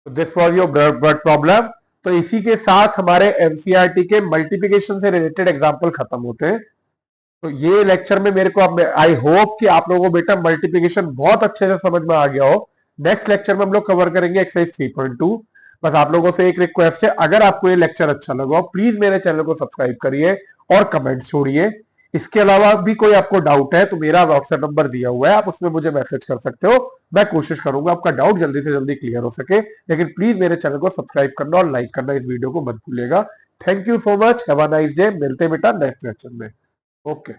तो this was your word problem. तो इसी के साथ हमारे एनसीईआरटी के मल्टीप्लिकेशन से रिलेटेड एग्जांपल खत्म होते हैं। तो ये लेक्चर में मेरे को आई होप कि आप लोगों को बेटा मल्टीप्लिकेशन बहुत अच्छे से समझ में आ गया हो। नेक्स्ट लेक्चर में हम लोग कवर करेंगे एक्सरसाइज 3.2। बस आप लोगों से एक रिक्वेस्ट है, अगर आपको ये लेक्चर अच्छा लगा प्लीज मेरे चैनल को सब्सक्राइब करिए और कमेंट छोड़िए। इसके अलावा भी कोई आपको डाउट है तो मेरा व्हाट्सएप नंबर दिया हुआ है, आप उसमें मुझे मैसेज कर सकते हो। मैं कोशिश करूंगा आपका डाउट जल्दी से जल्दी क्लियर हो सके। लेकिन प्लीज मेरे चैनल को सब्सक्राइब करना और लाइक करना इस वीडियो को मत भूलिएगा। Thank you so much, have a nice day. मिलते हैं बेटा नेक्स्ट लेक्चर में। ओके।